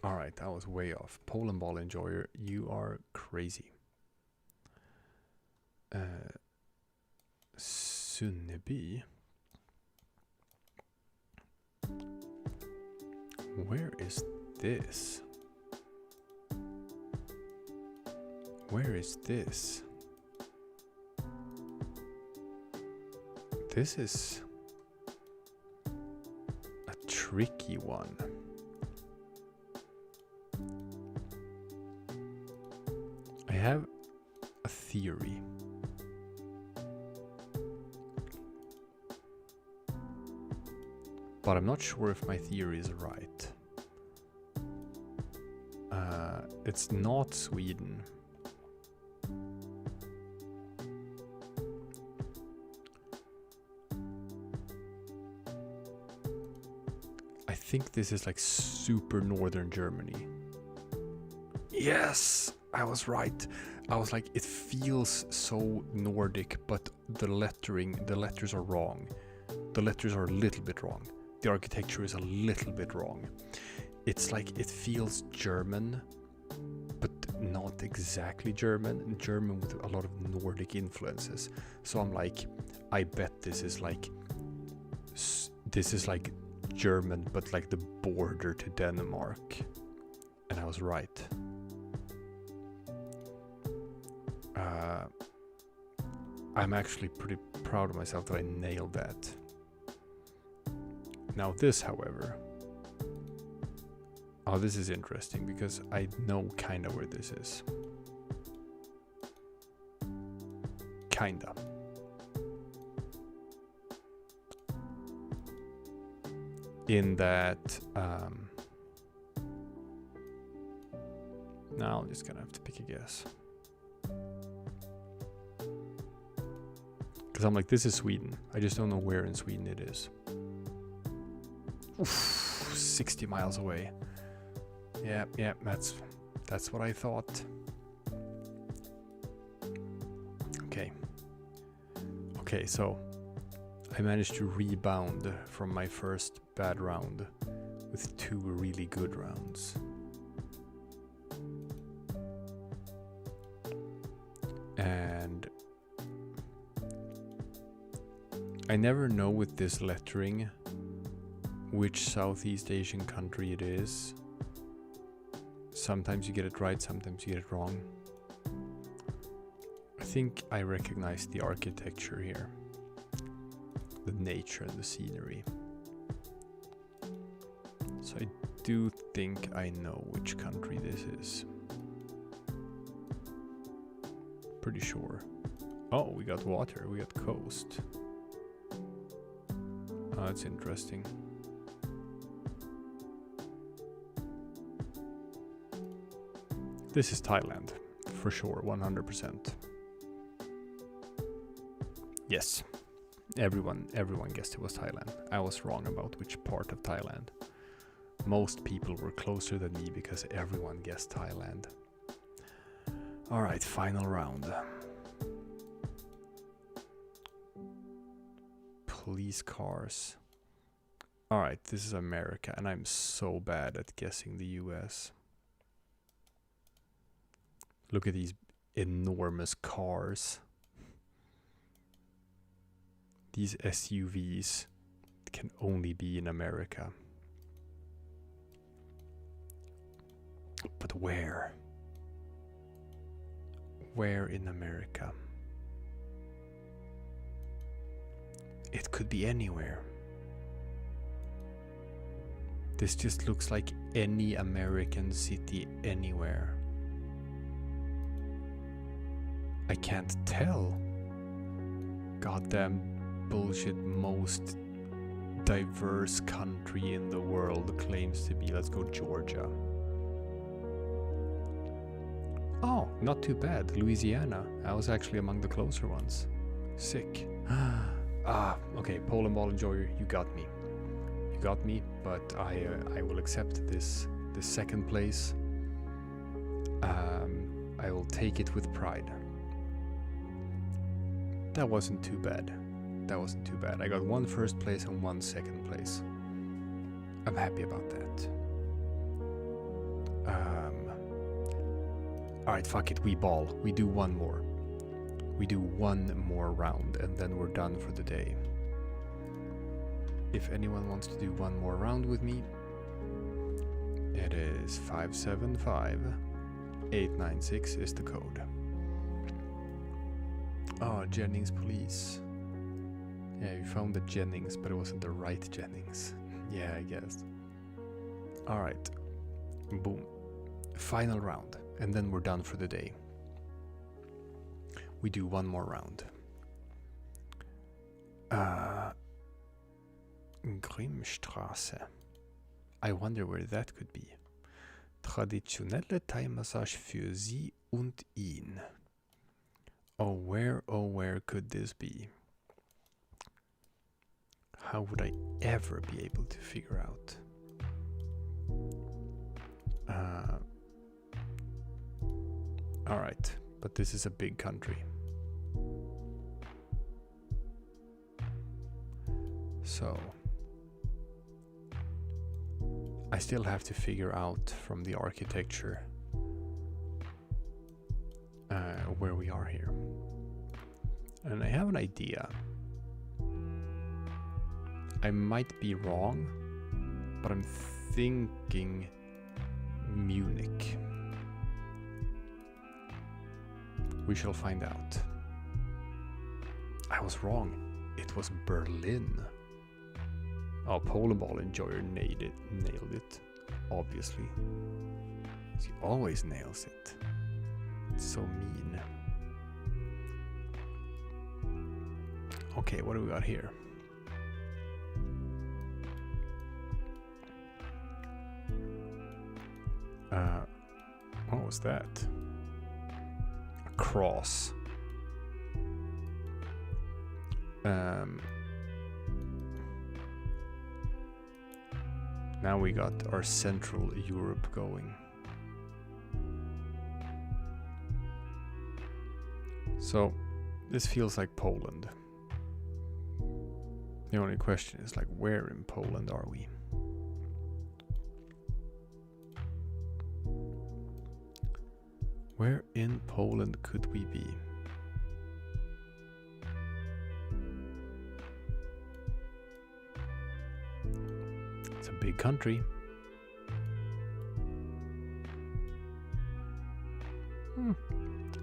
Alright, that was way off. Polandball enjoyer, you are crazy. Sunneby. Where is this? Where is this? This is a tricky one. I have a theory. But I'm not sure if my theory is right. It's not Sweden. I think this is like super northern Germany. Yes, I was right. I was like, it feels so Nordic, but the letters are wrong. The letters are a little bit wrong. The architecture is a little bit wrong. It's like, it feels German, but not exactly German. German with a lot of Nordic influences. So I'm like, I bet this is like German, but like the border to Denmark. And I was right. I'm actually pretty proud of myself that I nailed that. Now this, however, oh, this is interesting because I know kind of where this is. Kinda. In that, now I'm just gonna have to pick a guess. Because I'm like, this is Sweden. I just don't know where in Sweden it is. Oof, 60 miles away. Yeah, that's what I thought. Okay, so I managed to rebound from my first bad round with 2 really good rounds. And I never know with this lettering which Southeast Asian country it is. Sometimes you get it right, sometimes you get it wrong. I think I recognize the architecture here, the nature and the scenery. So I do think I know which country this is. Pretty sure. Oh, we got water, we got coast. Oh, that's interesting. This is Thailand, for sure, 100%. Yes, everyone guessed it was Thailand. I was wrong about which part of Thailand. Most people were closer than me because everyone guessed Thailand. All right, final round. Police cars. All right, this is America, and I'm so bad at guessing the US. Look at these enormous cars. These SUVs can only be in America. But where? Where in America? It could be anywhere. This just looks like any American city anywhere. I can't tell. Goddamn bullshit, most diverse country in the world claims to be. Let's go Georgia. Oh, not too bad. Louisiana. I was actually among the closer ones. Sick. Okay, Polandball enjoyer, you got me. You got me, but I will accept this second place. I will take it with pride. That wasn't too bad. That wasn't too bad. I got 1 first place and 1 second place. I'm happy about that. Alright, fuck it, we ball. We do 1 more. We do 1 more round and then we're done for the day. If anyone wants to do 1 more round with me, it is 575-896 is the code. Oh, Jennings Police. Yeah, you found the Jennings, but it wasn't the right Jennings. Yeah, I guess. Alright. Boom. Final round. And then we're done for the day. We do 1 more round. Grimstrasse. I wonder where that could be. Traditionelle Thai-Massage für sie und ihn. Oh, where could this be? How would I ever be able to figure out? Alright. but this is a big country. So I still have to figure out from the architecture where we are here. And I have an idea. I might be wrong, but I'm thinking Munich. We shall find out. I was wrong. It was Berlin. Oh, Polandball enjoyer nailed it, obviously. She always nails it. It's so mean. Okay, what do we got here? What was that? A cross. Now we got our Central Europe going. So this feels like Poland. The only question is, like, where in Poland are we? Where in Poland could we be? It's a big country.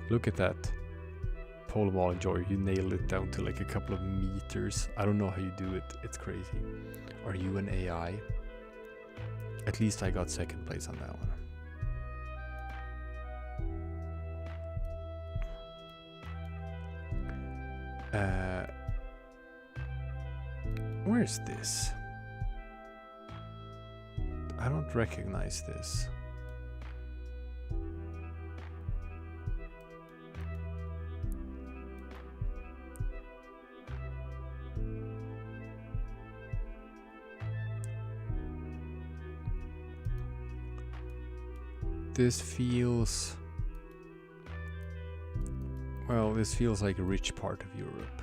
Look at that. Polandball enjoyer, you nailed it down to like a couple of meters. I don't know how you do it. It's crazy. Are you an AI? At least I got second place on that one. Where's this? I don't recognize this. This feels... well, this feels like a rich part of Europe.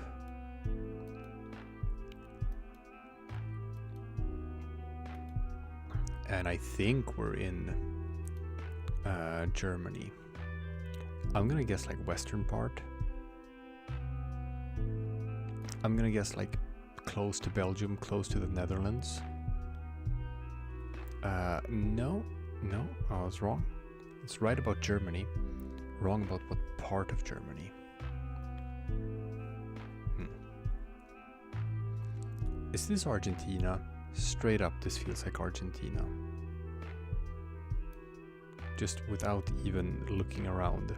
And I think we're in Germany. I'm gonna guess like western part. I'm gonna guess like close to Belgium, close to the Netherlands. No, I was wrong. It's right about Germany. Wrong about what part of Germany. Is this Argentina? Straight up, this feels like Argentina. Just without even looking around.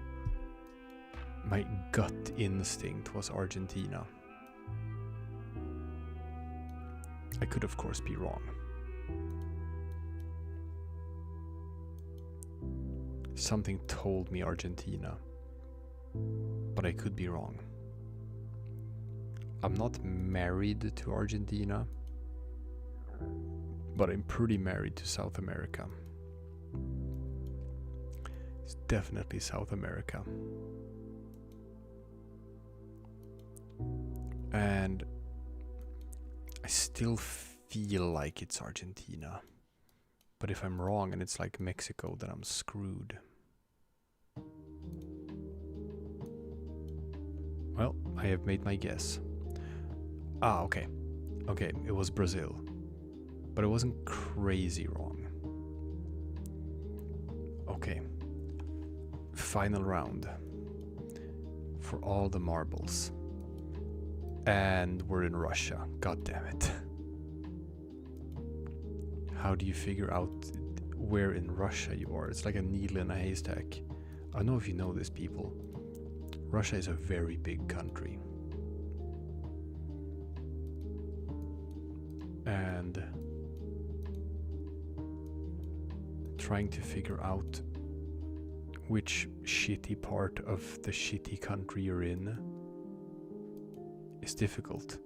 My gut instinct was Argentina. I could of course be wrong. Something told me Argentina, but I could be wrong. I'm not married to Argentina, but I'm pretty married to South America. It's definitely South America. And I still feel like it's Argentina. But if I'm wrong and it's like Mexico, then I'm screwed. Well, I have made my guess. Ah, okay. Okay, it was Brazil. But it wasn't crazy wrong. Okay. Final round. For all the marbles. And we're in Russia. God damn it. How do you figure out where in Russia you are? It's like a needle in a haystack. I don't know if you know this, people. Russia is a very big country. And trying to figure out which shitty part of the shitty country you're in is difficult.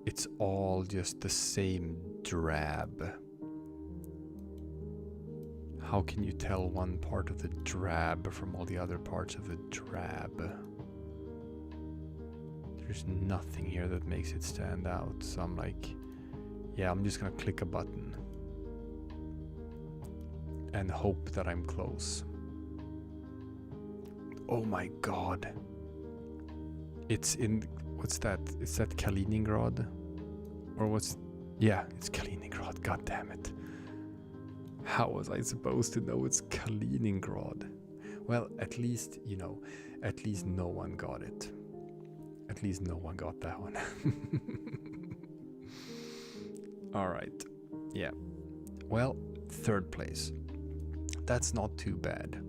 It's all just the same drab. How can you tell one part of the drab from all the other parts of the drab? There's nothing here that makes it stand out. So I'm like, yeah, I'm just gonna click a button and hope that I'm close. Oh my god. It's in, what's that? Is that Kaliningrad? Or what's, yeah, it's Kaliningrad, god damn it. How was I supposed to know it's Kaliningrad? Well, at least, you know, at least no one got it. At least no one got that one. Alright, yeah. Well, 3rd place. That's not too bad.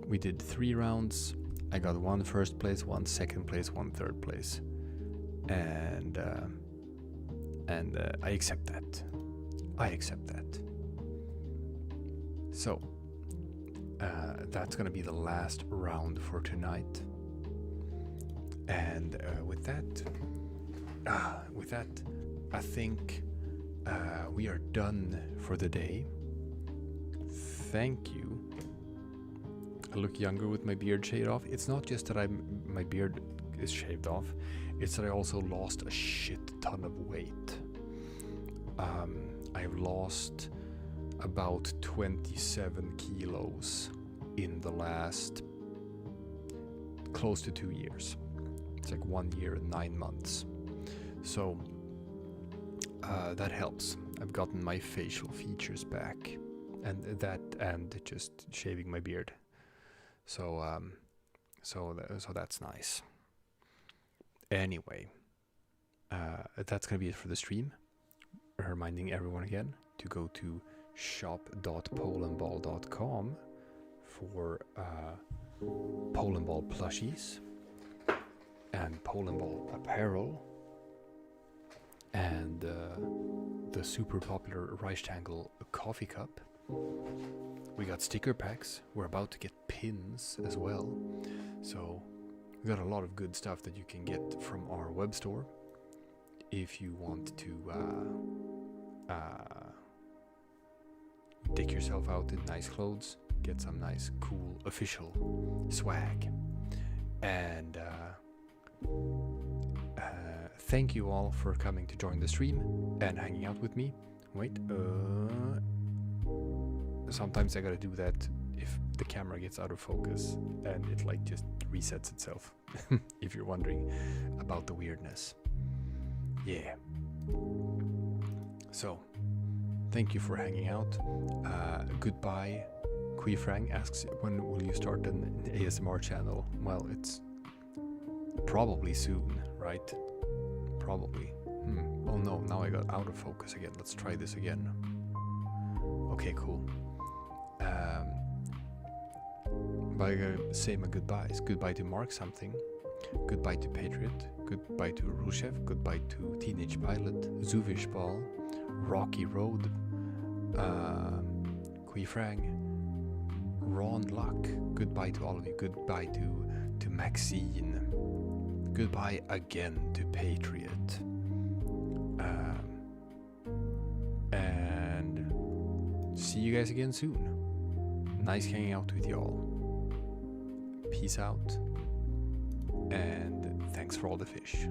We did 3 rounds. I got 1 first place, 1 second place, 1 third place. And I accept that. I accept that. So, that's gonna be the last round for tonight. And with that, I think we are done for the day. Thank you. I look younger with my beard shaved off. It's not just that my beard is shaved off, it's that I also lost a shit ton of weight. I've lost about 27 kilos in the last close to 2 years. It's like 1 year and 9 months. So that helps. I've gotten my facial features back, and just shaving my beard. So that's nice. Anyway, that's gonna be it for the stream. Reminding everyone again to go to shop.polandball.com for Polandball plushies and Polandball apparel and the super popular rectangle coffee cup. We got sticker packs. We're about to get pins as well. So we got a lot of good stuff that you can get from our web store if you want to dick yourself out in nice clothes, get some nice cool official swag. And thank you all for coming to join the stream and hanging out with me. Wait, sometimes I gotta do that if the camera gets out of focus and it like just resets itself. If you're wondering about the weirdness. Yeah. So, thank you for hanging out. Goodbye. Queefrang asks, when will you start an ASMR channel? Well, it's probably soon, right? Probably. Oh no, now I got out of focus again. Let's try this again. Okay, cool. But I gotta say my goodbyes. Goodbye to Mark something. Goodbye to Patriot. Goodbye to Rushev. Goodbye to Teenage Pilot. Zuvish Ball. Rocky Road. Queefrang. Ron Luck. Goodbye to all of you. Goodbye to Maxine. Goodbye again to Patriot. And see you guys again soon. Nice hanging out with y'all. Peace out. And thanks for all the fish.